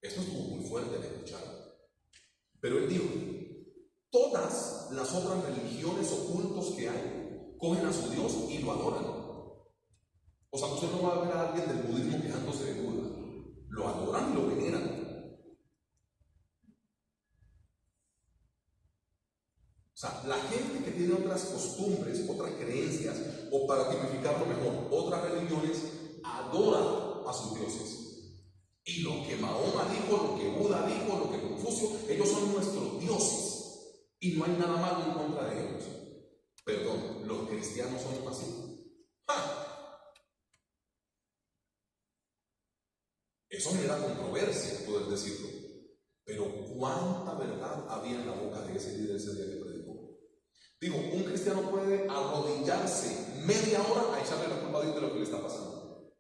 Esto estuvo muy fuerte de escuchar. Pero él dijo: todas las otras religiones o cultos que hay cogen a su Dios y lo adoran. O sea, usted no va a ver a alguien del budismo quejándose de Buda. Lo adoran y lo veneran. O sea, la gente que tiene otras costumbres, otras creencias, o para tipificarlo mejor, otras religiones, adora a sus dioses. Y lo que Mahoma dijo, lo que Buda dijo, lo que Confucio, ellos son nuestros dioses. Y no hay nada malo en contra de ellos. Perdón, los cristianos son así. ¡Ja! Eso genera controversia, poder decirlo. Pero ¿cuánta verdad había en la boca de ese líder ese día que predicó? Digo, un cristiano puede arrodillarse media hora a echarle la culpa a Dios de lo que le está pasando.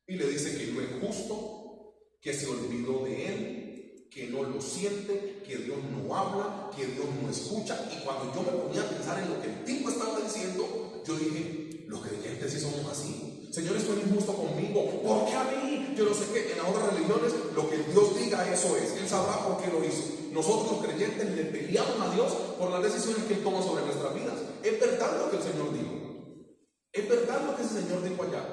Y le dice que no es justo, que se olvidó de él, que no lo siente, que Dios no habla, que Dios no escucha. Y cuando yo me ponía a pensar en lo que el tipo estaba diciendo, yo dije: los creyentes sí somos así. Señor, esto es injusto conmigo. ¿Por qué a mí? Yo no sé qué. En las otras religiones, lo que Dios diga, eso es. Él sabrá por qué lo hizo. Nosotros los creyentes le peleamos a Dios por las decisiones que Él toma sobre nuestras vidas. Es verdad lo que el Señor dijo. Es verdad lo que el Señor dijo allá.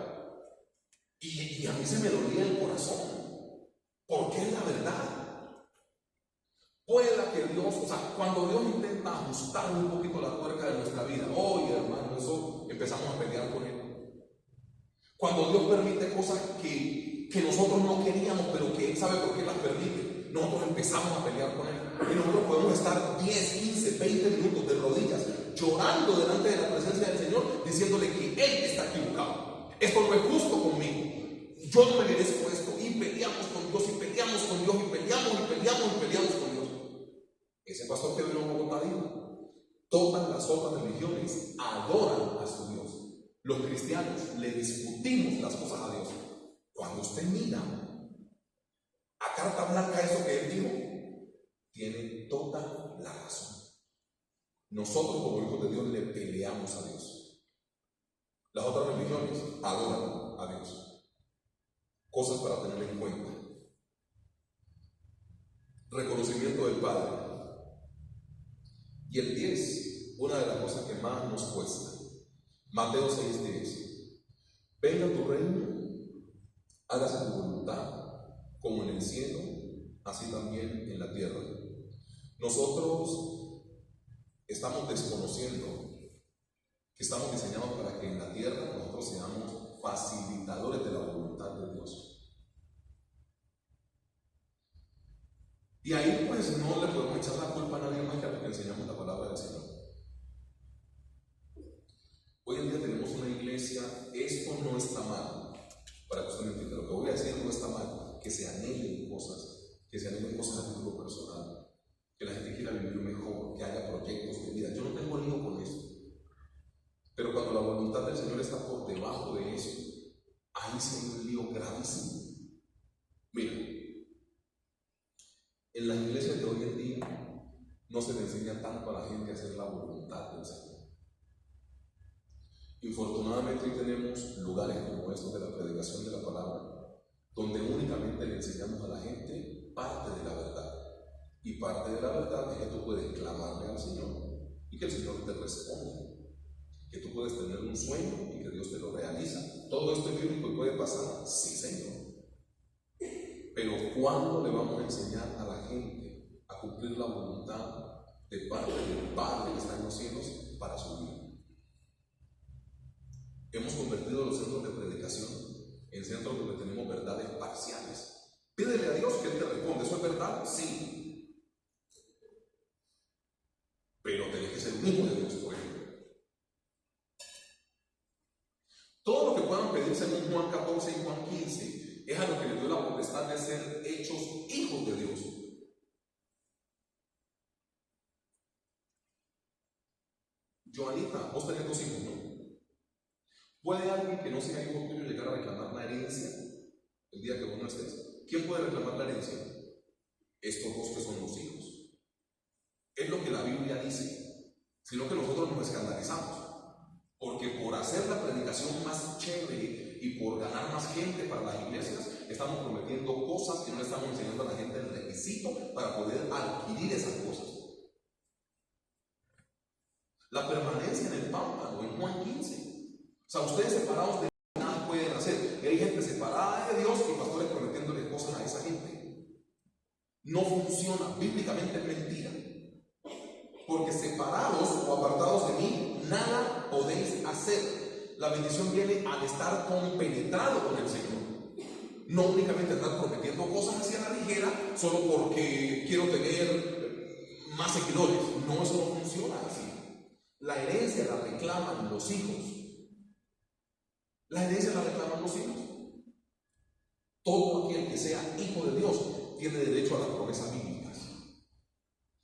Y a mí se me dolía el corazón. Porque es la verdad. Pueda que Dios, o sea, cuando Dios intenta ajustar un poquito la tuerca de nuestra vida, oye hermano, eso empezamos a pelear con Él. Cuando Dios permite cosas que nosotros no queríamos, pero que Él sabe por qué las permite, nosotros empezamos a pelear con Él. Y nosotros podemos estar 10, 15, 20 minutos de rodillas, llorando delante de la presencia del Señor, diciéndole que Él está equivocado. Esto no es justo conmigo. Yo no me merezco esto. Y peleamos con Dios, y peleamos con Dios, y peleamos, y peleamos, y peleamos con Dios. Ese pastor que vino a Bogotá dijo: todas las otras religiones adoran a su Dios. Los cristianos le discutimos las cosas a Dios. Cuando usted mira a carta blanca eso que Él dijo, tiene toda la razón. Nosotros como hijos de Dios le peleamos a Dios. Las otras religiones adoran a Dios. Cosas para tener en cuenta: reconocimiento del Padre. Y el 10, una de las cosas que más nos cuesta. Mateo 6:10. Venga tu reino, hágase tu voluntad, como en el cielo, así también en la tierra. Nosotros estamos desconociendo que estamos diseñados para que en la tierra nosotros seamos facilitadores de la voluntad de Dios. Y ahí pues no le podemos echar la culpa a nadie más que a los que enseñamos la palabra del Señor. Hoy en día tenemos una iglesia, esto no está mal, para que usted me entienda. Lo que voy a decir no está mal, que se anhelen cosas a título personal, que la gente quiera vivir mejor, que haya proyectos de vida. Yo no tengo lío con eso. Pero cuando la voluntad del Señor está por debajo de eso, ahí se ve un lío gravísimo. Mira, en las iglesias de hoy en día no se le enseña tanto a la gente a hacer la voluntad del Señor. Infortunadamente hoy tenemos lugares como estos de la predicación de la palabra, donde únicamente le enseñamos a la gente parte de la verdad. Y parte de la verdad es que tú puedes clamarle al Señor y que el Señor te responda. Que tú puedes tener un sueño y que Dios te lo realiza. Todo esto es bíblico y puede pasar, sí, Señor. Pero ¿cuándo le vamos a enseñar a la gente a cumplir la voluntad de parte del Padre que está en los cielos para su vida? Hemos convertido los centros de predicación en centros donde tenemos verdades parciales. Pídele a Dios que Él te responda. ¿Eso es verdad? Sí. Pero tenés que ser un hijo de Dios, por ejemplo. Todo lo que puedan pedirse en Juan 14 y Juan 15 es a lo que le dio la potestad de ser hechos hijos de Dios. Joanita, vos tenés 2 hijos, ¿no? ¿Puede alguien que no sea hijo tuyo llegar a reclamar la herencia el día que vos no estés? ¿Quién puede reclamar la herencia? Estos 2 que son los hijos. Es lo que la Biblia dice, sino que nosotros nos escandalizamos. Porque por hacer la predicación más chévere y por ganar más gente para las iglesias, estamos prometiendo cosas que no le estamos enseñando a la gente el requisito para poder adquirir esas cosas. La permanencia en el pámpano, en Juan 15. O sea, ustedes separados de nada pueden hacer. Y hay gente separada de Dios y pastores prometiéndole cosas a esa gente. No funciona, bíblicamente es mentira. Porque separados o apartados de mí, nada podéis hacer. La bendición viene al estar compenetrado con el Señor. No únicamente andar prometiendo cosas así a la ligera, solo porque quiero tener más seguidores. No, eso no funciona así. La herencia la reclaman los hijos. La herencia la reclaman los hijos. Todo aquel que sea hijo de Dios tiene derecho a las promesas bíblicas.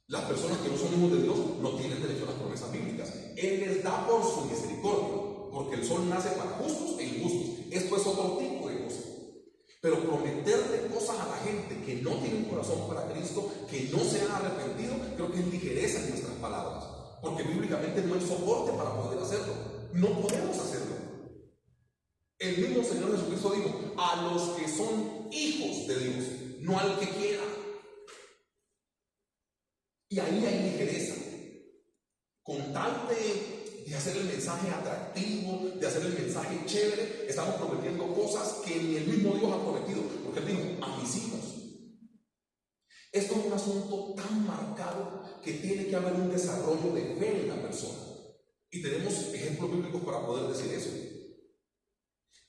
Las personas que no son hijos de Dios no tienen derecho a las promesas bíblicas. Él les da por su misericordia, porque el sol nace para justos e injustos. Esto es otro tipo de cosas. Pero prometerle cosas a la gente que no tiene un corazón para Cristo, que no se han arrepentido, creo que es ligereza en nuestras palabras. Porque bíblicamente no hay soporte para poder hacerlo. No podemos hacerlo. El mismo Señor Jesucristo dijo, a los que son hijos de Dios, no al que quiera. Y ahí hay ligereza. Con tal de hacer el mensaje atractivo, de hacer el mensaje chévere, estamos prometiendo cosas que ni el mismo Dios ha prometido. Porque Él dijo, a mis hijos. Esto es un asunto tan marcado que tiene que haber un desarrollo de fe en la persona. Y tenemos ejemplos bíblicos para poder decir eso.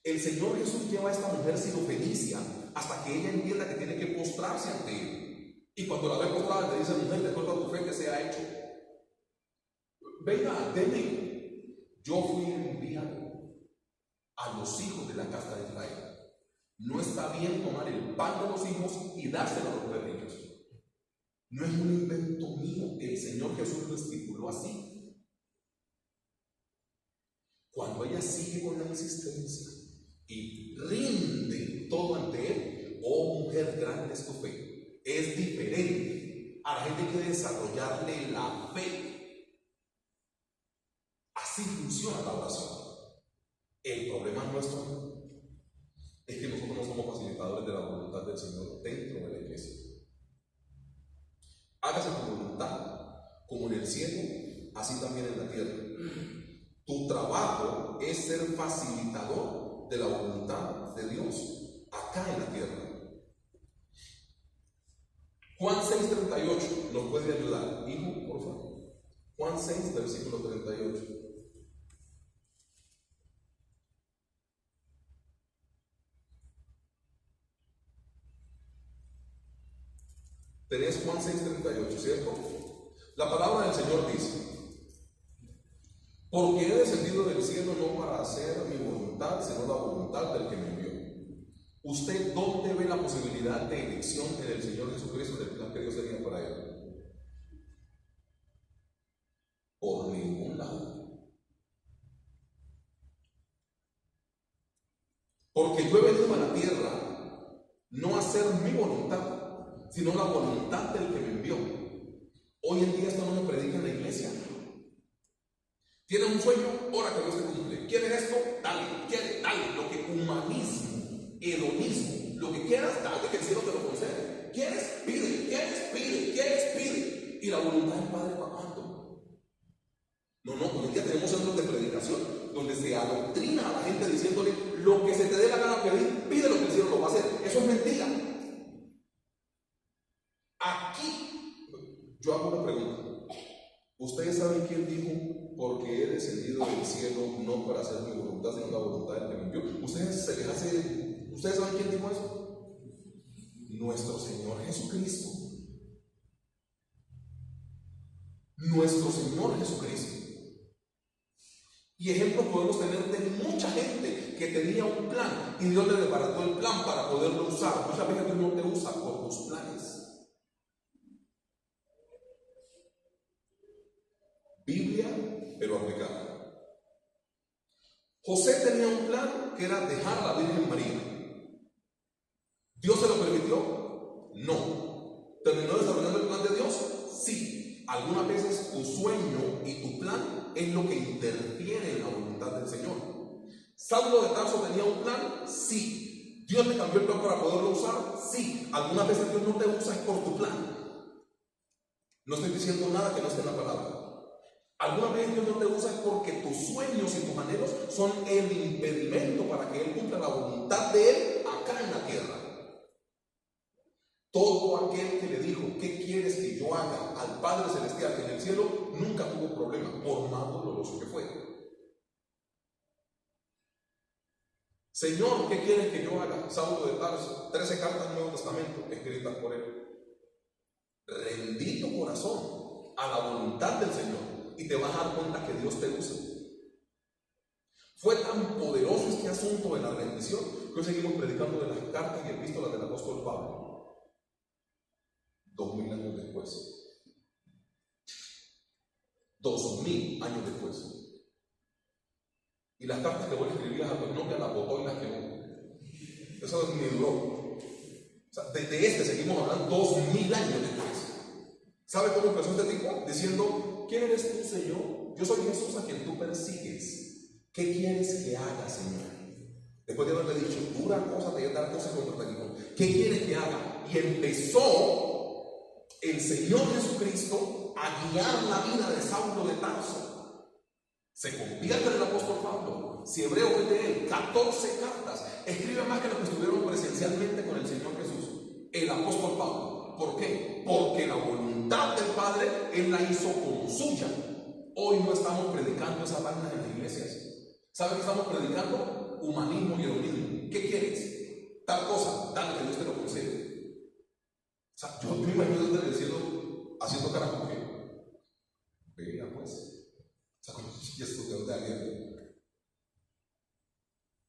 El Señor Jesús lleva a esta mujer sirofenicia hasta que ella entienda que tiene que postrarse ante Él. Y cuando la ve postrada, le dice, mujer, de acuerdo a tu fe que se ha hecho. Venga, deme. Yo fui enviado a los hijos de la casa de Israel. No está bien tomar el pan de los hijos y dárselo a los perrillos. No es un invento mío. El Señor Jesús lo estipuló así. Cuando ella sigue con la insistencia y rinde todo ante Él, oh mujer, grande es tu fe. Es diferente. A la gente hay que desarrollarle la fe. Así funciona la oración. El problema nuestro es que nosotros no somos facilitadores de la voluntad del Señor dentro de la iglesia. Hágase tu voluntad, como en el cielo, así también en la tierra. Tu trabajo es ser facilitador de la voluntad de Dios acá en la tierra. Juan 6:38 nos puede ayudar. Hijo, por favor. Juan 6, versículo 38. Tenés Juan 6:38, ¿cierto? La palabra del Señor dice: porque he descendido del cielo no para hacer mi voluntad, sino la voluntad del que me envió. ¿Usted dónde ve la posibilidad de elección en el Señor Jesucristo del plan que Dios tenía para él? Por ningún lado. Porque yo he venido a la tierra no a hacer mi voluntad, sino la voluntad del que me envió. Hoy en día esto no me predica en la iglesia. ¿Tienes un sueño? Ora que Dios te cumple. ¿Quieres esto? Dale. ¿Quieres? Dale. Lo que humanismo, hedonismo, lo que quieras, dale que el cielo te lo concede. ¿Quieres? Pide. ¿Quieres? Pide. ¿Quieres? Pide. ¿Y la voluntad del Padre para cuándo? No, hoy en día tenemos centros de predicación donde se adoctrina a la gente diciéndole lo que se te dé la gana pedir, pide lo que el cielo lo va a hacer. Eso es mentira. Aquí, yo hago una pregunta. ¿Ustedes saben quién dijo, porque he descendido del cielo no para hacer mi voluntad, sino la voluntad del que me envió? ¿Ustedes saben quién dijo eso? Nuestro Señor Jesucristo. Nuestro Señor Jesucristo. Y ejemplos podemos tener de mucha gente que tenía un plan y Dios le desbarató el plan para poderlo usar. Muchas veces Dios no te usa por tus planes. Biblia, pero aplicada. José tenía un plan que era dejar a la Virgen María. ¿Dios se lo permitió? No. ¿Terminó desarrollando el plan de Dios? Sí. Algunas veces tu sueño y tu plan es lo que interfiere en la voluntad del Señor. ¿Saulo de Tarso tenía un plan? Sí. ¿Dios le cambió el plan para poderlo usar? Sí. Algunas veces Dios no te usa es por tu plan. No estoy diciendo nada que no esté en la palabra. Alguna vez Dios no te usa es porque tus sueños y tus anhelos son el impedimento para que Él cumpla la voluntad de Él acá en la tierra. Todo aquel que le dijo, ¿qué quieres que yo haga al Padre Celestial en el cielo? Nunca tuvo problema, por más doloroso que fue. Señor, ¿qué quieres que yo haga? Saulo de Tarso, 13 cartas del Nuevo Testamento escritas por él. Rendí tu corazón a la voluntad del Señor y te vas a dar cuenta que Dios te usa. Fue tan poderoso este asunto de la rendición que hoy seguimos predicando de las cartas y epístolas del apóstol Pablo. 2000 años después. 2000 años después. Y las cartas que vos escribías a tu novia las botó y las quemó. Eso ni duró. O sea, de seguimos hablando 2000 años después. ¿Sabe cómo empezó este tipo? Diciendo, ¿quién eres tú, Señor? Yo soy Jesús a quien tú persigues. ¿Qué quieres que haga, Señor? Después de haberle dicho, dura cosa te voy a dar cosas contra ti. ¿Qué quieres que haga? Y empezó el Señor Jesucristo a guiar la vida de Saulo de Tarso. Se convierte en el apóstol Pablo. Si hebreo es de él, 14 cartas. Escribe más que los que estuvieron presencialmente con el Señor Jesús. El apóstol Pablo. ¿Por qué? Porque la voluntad del Padre Él la hizo como suya. Hoy no estamos predicando esas vainas en las iglesias. ¿Sabe qué estamos predicando? Humanismo y hedonismo. ¿Qué quieres? Tal cosa, dale que Dios te lo concede. O sea, yo me imagino a Dios diciendo, haciendo carajo que vea pues. O sea, ¿y esto de dónde alguien?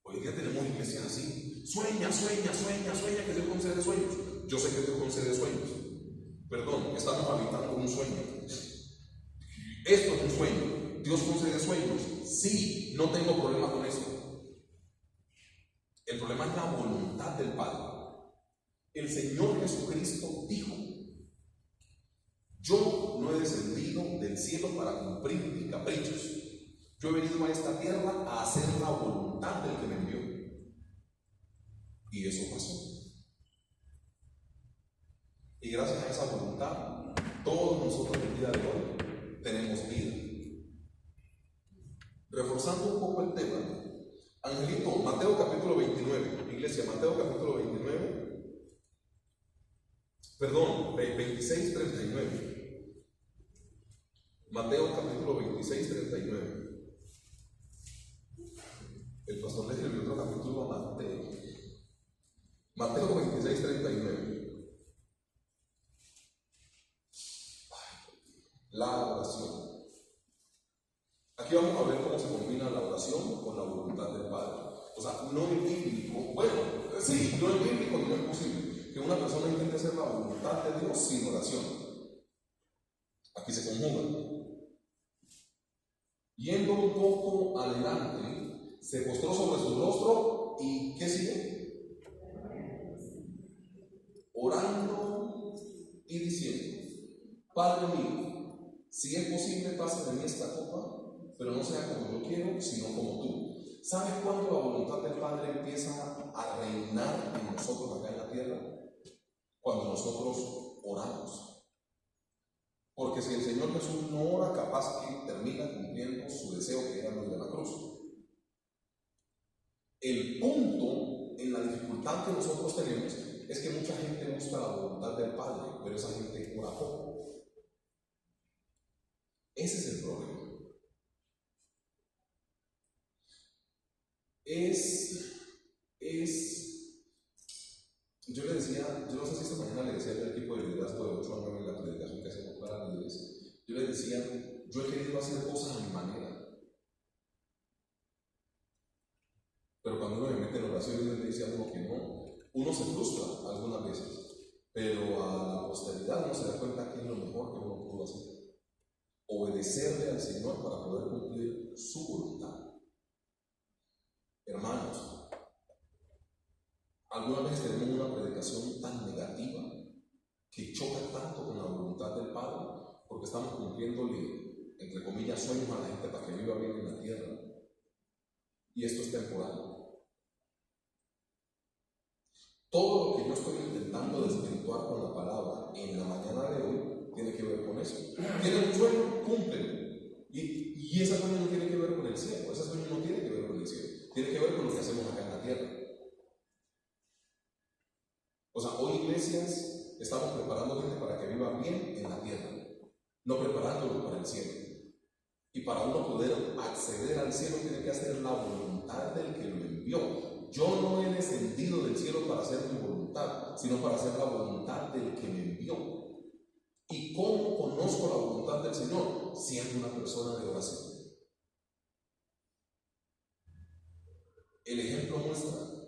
Hoy en día tenemos iglesias así. Sueña que Dios concede sueños. Yo sé que Dios concede sueños. Perdón, estamos habitando un sueño. Esto es un sueño. Dios concede sueños. Sí, no tengo problema con eso. El problema es la voluntad del Padre. El Señor Jesucristo dijo, yo no he descendido del cielo para cumplir mis caprichos. Yo he venido a esta tierra a hacer la voluntad del que me envió. Y eso pasó. Y gracias a esa voluntad, todos nosotros el día de hoy tenemos vida. Reforzando un poco el tema, Angelito, Mateo capítulo 29, iglesia, Mateo capítulo 29, perdón, 26, 39. Mateo capítulo 26, 39. El pastor le escribió otro capítulo a Mateo. Mateo 26, 39. La oración. Aquí vamos a ver cómo se combina la oración con la voluntad del Padre. O sea, no es bíblico. Bueno, Sí, no es bíblico, no es posible que una persona intente hacer la voluntad de Dios sin oración. Aquí se conjuga. Yendo un poco adelante, se postró sobre su rostro y ¿qué sigue? Orando y diciendo: Padre mío, si es posible, pase de mí esta copa, pero no sea como yo quiero, sino como tú. ¿Sabes cuándo la voluntad del Padre empieza a reinar en nosotros acá en la tierra? Cuando nosotros oramos. Porque si el Señor Jesús no ora, capaz que termina cumpliendo su deseo, que era lo de la cruz. El punto en la dificultad que nosotros tenemos es que mucha gente busca la voluntad del Padre, pero esa gente ora poco. Ese es el problema. Yo le decía, yo no sé si esta mañana le decía al equipo de liderazgo de 8 a 9 en la predicación que hacemos para líderes, yo le decía, yo he querido hacer cosas a mi manera, pero cuando uno me mete en oración y le dice a uno que no, uno se frustra algunas veces, pero a la posteridad uno se da cuenta que es lo mejor que uno pudo hacer, obedecerle al Señor para poder cumplir su voluntad. Hermanos, algunas veces tenemos una predicación tan negativa que choca tanto con la voluntad del Padre, porque estamos cumpliéndole, entre comillas, sueños a la gente para que viva bien en la tierra. Y esto es temporal. Todo lo que yo estoy intentando desvirtuar con la palabra en la mañana de hoy tiene que ver con eso. Tienen un sueño, cumplen. Y ese sueño no tiene que ver con el cielo. Ese sueño no tiene que ver con el cielo. Tiene que ver con lo que hacemos acá en la tierra. O sea, hoy iglesias estamos preparando gente para que viva bien en la tierra, no preparándolo para el cielo. Y para uno poder acceder al cielo tiene que hacer la voluntad del que lo envió. Yo no he descendido del cielo para hacer mi voluntad, sino para hacer la voluntad del que me envió. ¿Y cómo conozco la voluntad del Señor? Siendo una persona de oración. El ejemplo muestra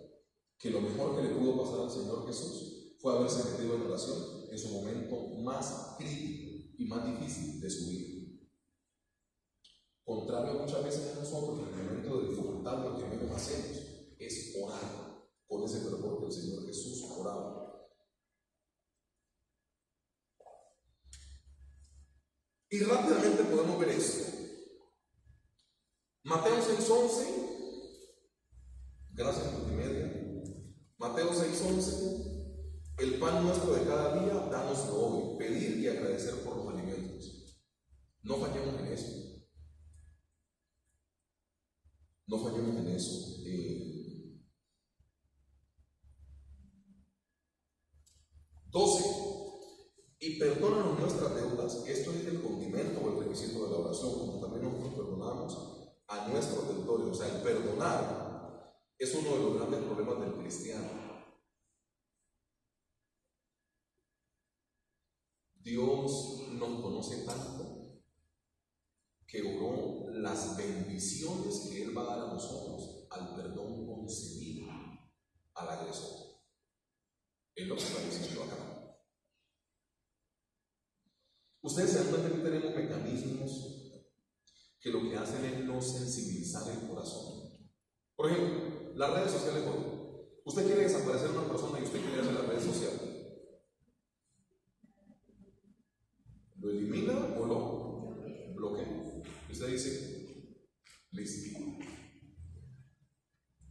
que lo mejor que le pudo pasar al Señor Jesús fue haberse metido en oración en su momento más crítico y más difícil de su vida. Contrario a muchas veces a nosotros, en el momento de dificultad lo que menos hacemos es orar con ese fervor que el Señor Jesús oraba. Y rápidamente podemos ver esto. Mateo 6:11, gracias multimedia. Mateo 6:11, el pan nuestro de cada día, dánoslo hoy, pedir y agradecer por los alimentos. No fallemos en eso. No fallemos en eso. 12. Y perdónanos nuestras deudas. Esto es el condimento o el requisito de la oración, como también nosotros perdonamos a nuestros deudores. O sea, el perdonar es uno de los grandes problemas del cristiano. Dios nos conoce tanto que oró las bendiciones que Él va a dar a nosotros al perdón concedido al agresor. Es lo que está diciendo acá. Ustedes se dan cuenta que tenemos mecanismos que lo que hacen es no sensibilizar el corazón. Por ejemplo, las redes sociales hoy. Usted quiere desaparecer a una persona y usted quiere hacer las redes sociales. ¿Lo elimina o lo bloquea? Usted dice, listo.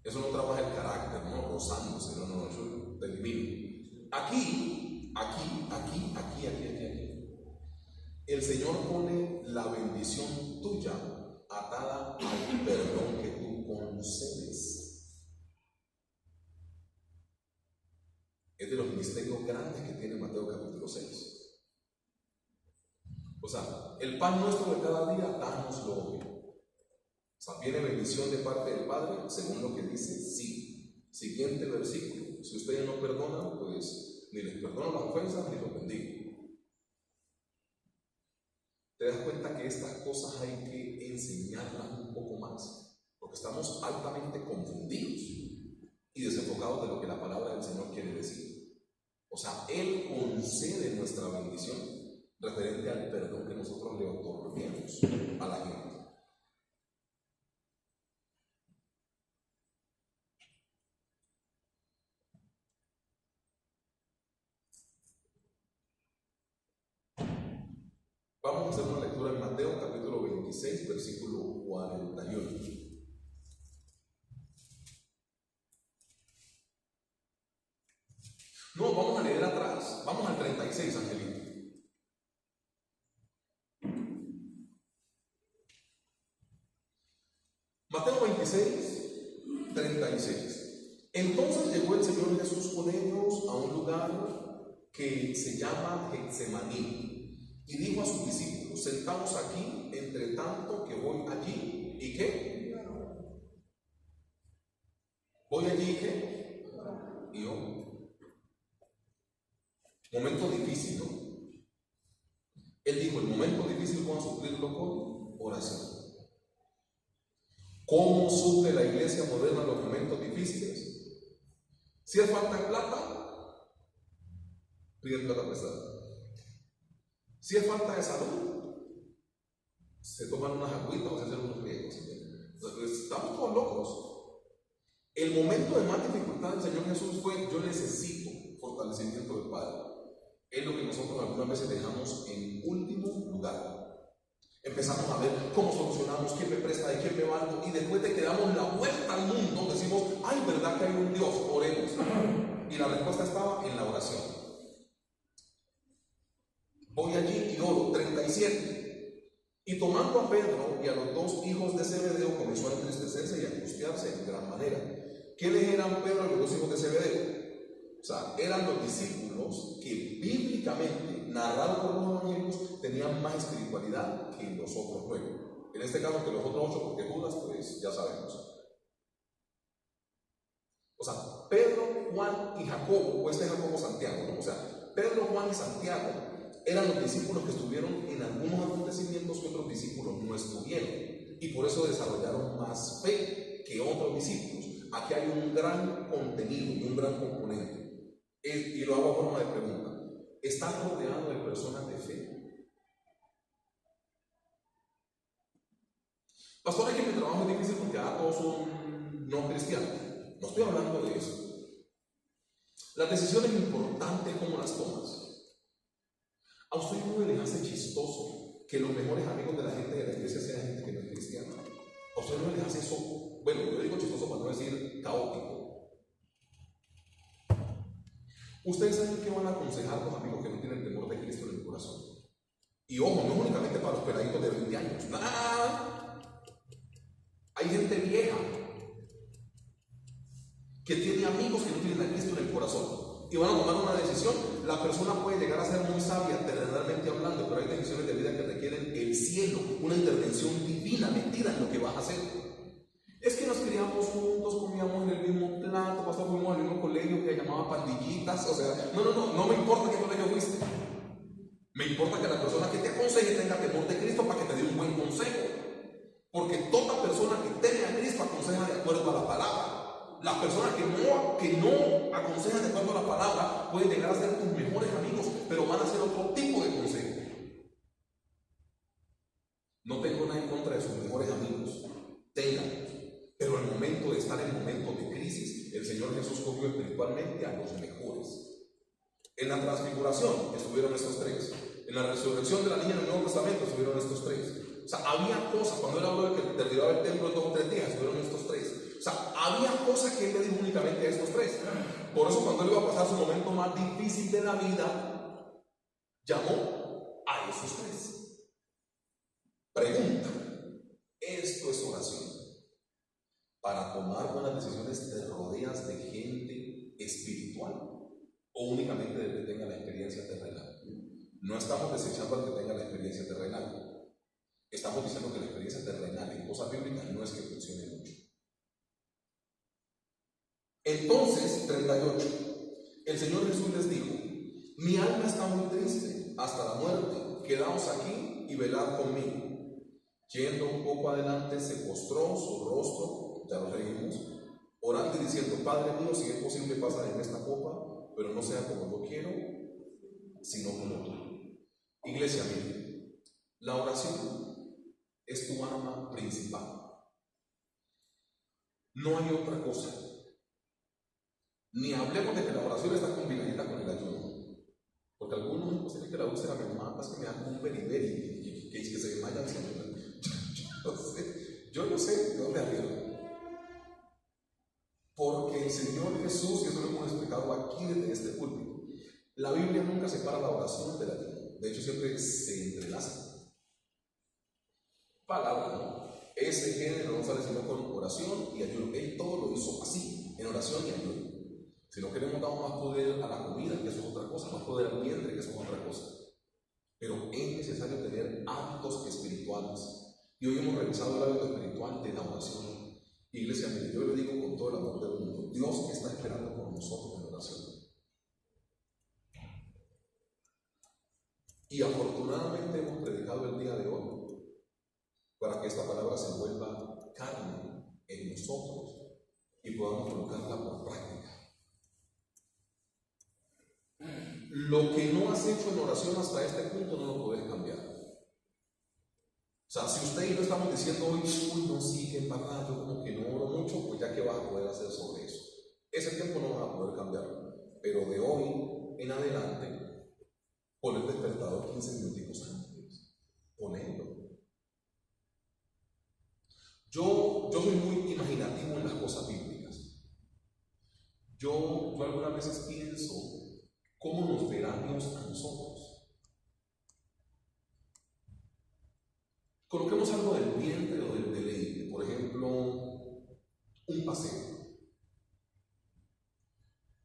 Eso no trabaja el carácter, no rozándose, no, eso lo elimina. Aquí. El Señor pone la bendición tuya atada al perdón que tú concedes. Es de los misterios grandes que tiene Mateo capítulo 6. O sea, el pan nuestro de cada día, dánoslo hoy. O sea, viene bendición de parte del Padre, según lo que dice, sí. Siguiente versículo. Si ustedes no perdonan, pues ni les perdono las ofensas ni los bendigo. Te das cuenta que estas cosas hay que enseñarlas un poco más, porque estamos altamente confundidos. Y y desenfocados de lo que la palabra del Señor quiere decir. O sea, Él concede nuestra bendición referente al perdón que nosotros le otorguemos a la gente. Vamos a hacer una lectura en Mateo capítulo 26, versículo 41. No, vamos a leer atrás. Vamos al 36, Angelito. Mateo 26, 36. Entonces llegó el Señor Jesús con ellos a un lugar que se llama Getsemaní y dijo a sus discípulos: sentaos aquí, entre tanto que voy allí. ¿Y qué? Voy allí, ¿y qué? Y yo. Momento difícil, ¿no? Él dijo: el momento difícil vamos a suplirlo con oración. ¿Cómo suple la iglesia moderna los momentos difíciles? Si es falta de plata, piden plata prestada. Si es falta de salud, se toman unas agüitas o se hacen unos riegos. Estamos todos locos. El momento de más dificultad del Señor Jesús fue: yo necesito fortalecimiento del Padre. Es lo que nosotros algunas veces dejamos en último lugar. Empezamos a ver cómo solucionamos, quién me presta, de quién me valgo, y después de que damos la vuelta al mundo decimos: ay, ¿verdad que hay un Dios? Oremos. Y la respuesta estaba en la oración. Voy allí y oro. 37. Y tomando a Pedro y a los dos hijos de Zebedeo, comenzó a entristecerse y a angustiarse en gran manera. ¿Quiénes eran Pedro y los dos hijos de Zebedeo? O sea, eran los discípulos que bíblicamente, narrados por los evangelios, tenían más espiritualidad que los otros 9. En este caso que los otros 8, porque Judas, pues ya sabemos. O sea, Pedro, Juan y Jacobo, o Jacobo Santiago, ¿no? O sea, Pedro, Juan y Santiago eran los discípulos que estuvieron en algunos acontecimientos que otros discípulos no estuvieron, y por eso desarrollaron más fe que otros discípulos. Aquí hay un gran contenido y un gran componente. Y lo hago a forma de pregunta: ¿estás rodeado de personas de fe? Pastor, es que mi trabajo es difícil porque todos son no cristianos. No estoy hablando de eso. Las decisiones importantes, ¿cómo las tomas? A usted no le hace chistoso que los mejores amigos de la gente de la iglesia sean gente que no es cristiana. A usted no le hace eso, bueno, yo digo chistoso para no decir caótico. Ustedes saben que van a aconsejar a los amigos que no tienen temor de Cristo en el corazón. Y ojo, no únicamente para los peladitos de 20 años. ¡Nada! Hay gente vieja que tiene amigos que no tienen a Cristo en el corazón y van a tomar una decisión. La persona puede llegar a ser muy sabia terrenalmente hablando, pero hay decisiones de vida que requieren el cielo, una intervención divina metida en lo que vas a hacer. Es que nos criamos juntos, comíamos en el mismo plato, pastor, fuimos al mismo colegio que llamaba pandillitas. O sea, no me importa qué colegio fuiste. Me importa que la persona que te aconseje tenga temor de Cristo para que te dé un buen consejo. Porque toda persona que teme a Cristo aconseja de acuerdo a la palabra. Las personas que no aconsejan de acuerdo a la palabra pueden llegar a ser tus mejores amigos, pero van a ser otro tipo de consejo. No tengo nada en contra de sus mejores amigos. Ténganlos. Pero en el momento de estar en momentos de crisis, el Señor Jesús cogió espiritualmente a los mejores. En la transfiguración estuvieron estos 3. En la resurrección de la niña en el Nuevo Testamento estuvieron estos 3. O sea, había cosas, cuando él habló de que derribaba el templo en 2 o 3 días, estuvieron estos 3. O sea, había cosas que él le dijo únicamente a estos 3. Por eso cuando él iba a pasar su momento más difícil de la vida, llamó a esos 3. Pregunta: ¿esto es oración? Para tomar buenas decisiones te rodeas de gente espiritual o únicamente del que tenga la experiencia terrenal. No estamos desechando al que tenga la experiencia terrenal. Estamos diciendo que la experiencia terrenal en cosas bíblicas no es que funcione mucho. Entonces, 38, el Señor Jesús les dijo: mi alma está muy triste hasta la muerte, quedaos aquí y velad conmigo. Yendo un poco adelante, se postró su rostro, ya lo leímos, orando y diciendo: Padre mío, si es posible, pasa en esta copa, pero no sea como yo quiero, sino como tú. Iglesia, mire, la oración es tu arma principal. No hay otra cosa. Ni hablemos de que la oración está combinada con el ayuno. Porque algunos pues, tienen que la úlcera me mata, es que me dan un beriberi, que se desmayan siempre. Yo no sé de dónde arriba. Porque el Señor Jesús, y eso lo hemos explicado aquí desde este púlpito, la Biblia nunca separa la oración del ayuno. De hecho, siempre se entrelazan. Palabra, ¿no? Ese género no sale sino con oración y ayuno. Él todo lo hizo así, en oración y ayuno. Si no queremos dar más poder a la comida, que eso es otra cosa, más poder al vientre, que eso es otra cosa. Pero es necesario tener hábitos espirituales. Y hoy hemos revisado el hábito espiritual de la oración. Iglesia, mire, yo le digo con todo el amor del mundo, Dios está esperando por nosotros en la oración. Y afortunadamente hemos predicado el día de hoy para que esta palabra se vuelva carne en nosotros y podamos colocarla por práctica. Lo que no has hecho en oración hasta este punto no lo puedes cambiar. O sea, si usted y yo estamos diciendo hoy, uy, no, sí, que en verdad yo como que no oro mucho, pues ya que vas a poder hacer sobre eso. Ese tiempo no vas a poder cambiarlo. Pero de hoy en adelante, pon el despertador 15 minutos antes. Ponelo. Yo soy muy imaginativo en las cosas bíblicas. Yo algunas veces pienso cómo nos verá Dios a nosotros. Coloquemos algo del vientre o del deleite, por ejemplo, un paseo.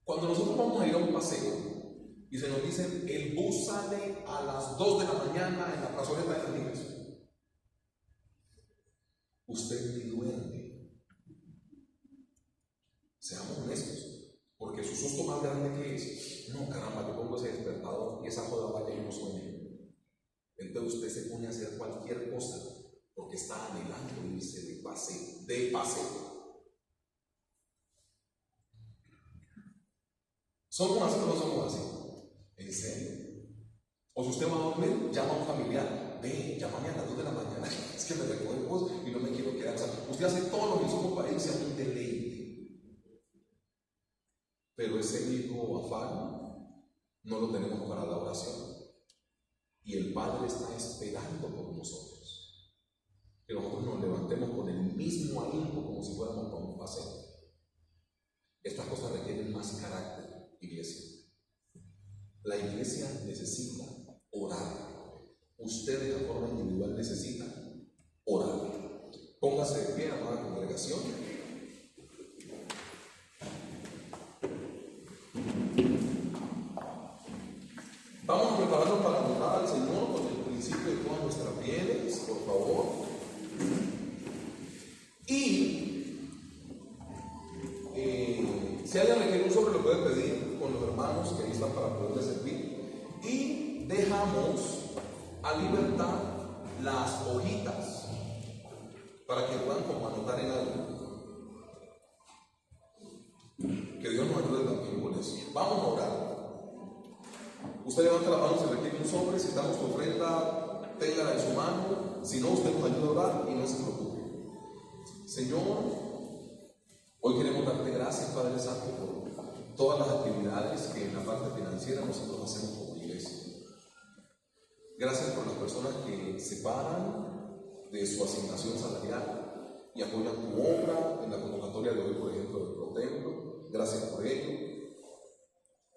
Cuando nosotros vamos a ir a un paseo y se nos dice el bus sale a las 2 de la mañana en la plazoleta de las niñas, usted ni duerme. Seamos honestos, porque su susto más grande que es, no caramba, yo pongo ese despertador y esa joda vaya y no suene. Entonces usted se pone a hacer cualquier cosa porque está anhelando irse de paseo. ¿Somos así o no somos así? ¿En serio? O si usted va a dormir, llama a un familiar, ve, llámame a las 2 de la mañana, es que me recoge vos y no me quiero quedar. O sea, usted hace todo lo mismo para irse a un deleite. Pero ese mismo afán no lo tenemos para la oración. Y el Padre está esperando por nosotros. Que nosotros nos levantemos con el mismo ahínco como si fuéramos para un paseo. Estas cosas requieren más carácter, iglesia. La iglesia necesita orar. Ustedes de forma individual necesitan orar. Póngase de pie, amada congregación. Vamos a prepararnos para honrar al Señor con el principio de todas nuestras bienes, por favor. Y si alguien requiere un sobre, lo puede pedir con los hermanos que ahí están para poderle servir. Y dejamos a libertad las hojitas para que puedan como anotar en algo. Que Dios nos ayude también con eso. Vamos a orar. Usted levanta la mano si requiere un sobre, si estamos con ofrenda, téngala en su mano. Si no, usted nos ayuda a orar y no se preocupe. Señor, hoy queremos darte gracias, Padre Santo, por todas las actividades que en la parte financiera nosotros hacemos como iglesia. Gracias por las personas que se paran de su asignación salarial y apoyan tu obra en la convocatoria de hoy, por ejemplo, del ProTemplo. Gracias por ello.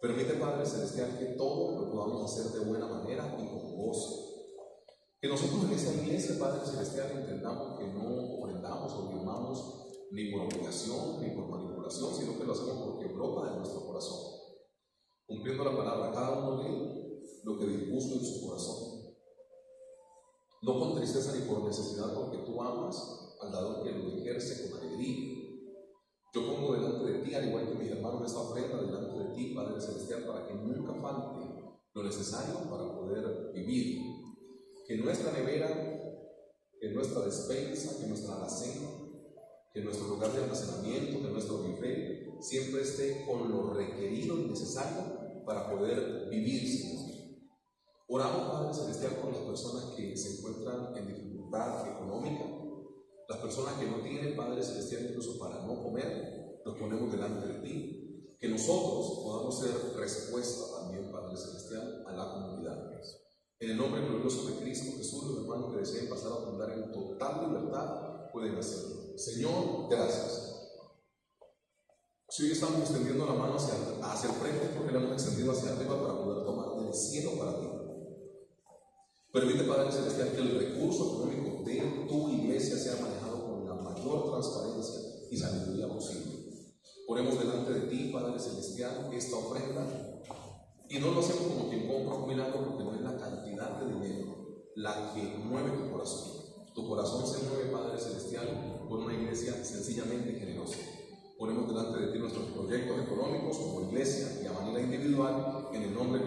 Permite, Padre Celestial, que todo lo podamos hacer de buena manera y con gozo. Que nosotros en esa iglesia, Padre Celestial, entendamos que no ofrendamos o diezmamos ni por obligación ni por manipulación, sino que lo hacemos porque brota de nuestro corazón, cumpliendo la palabra. Cada uno lee lo que dispuso en su corazón, no con tristeza ni por necesidad, porque tú amas al dador que lo ejerce con alegría. Yo pongo delante de ti, al igual que mis hermanos, esta ofrenda delante de ti, Padre Celestial, para que nunca falte lo necesario para poder vivir. Que nuestra nevera, que nuestra despensa, que nuestra alacena, que nuestro lugar de almacenamiento, que nuestro buffet siempre esté con lo requerido y necesario para poder vivir, Señor. Oramos, Padre Celestial, por las personas que se encuentran en dificultad económica, las personas que no tienen, Padre Celestial, incluso para no comer. Nos ponemos delante de ti, que nosotros podamos ser respuesta también, Padre Celestial, a la comunidad. En el nombre glorioso de Cristo Jesús, los hermanos que deseen pasar a fundar en total libertad pueden hacerlo. Señor, gracias. Si hoy estamos extendiendo la mano hacia el frente, porque la hemos extendido hacia arriba para poder tomar del cielo para ti. Permite, Padre Celestial, que el recurso económico de tu iglesia sea manejado con la mayor transparencia y sabiduría posible. Ponemos delante de ti, Padre Celestial, esta ofrenda. Y no lo hacemos como quien compra un milagro, porque no es la cantidad de dinero la que mueve tu corazón. Tu corazón se mueve, Padre Celestial, por una iglesia sencillamente generosa. Ponemos delante de ti nuestros proyectos económicos como iglesia y a manera individual, en el nombre de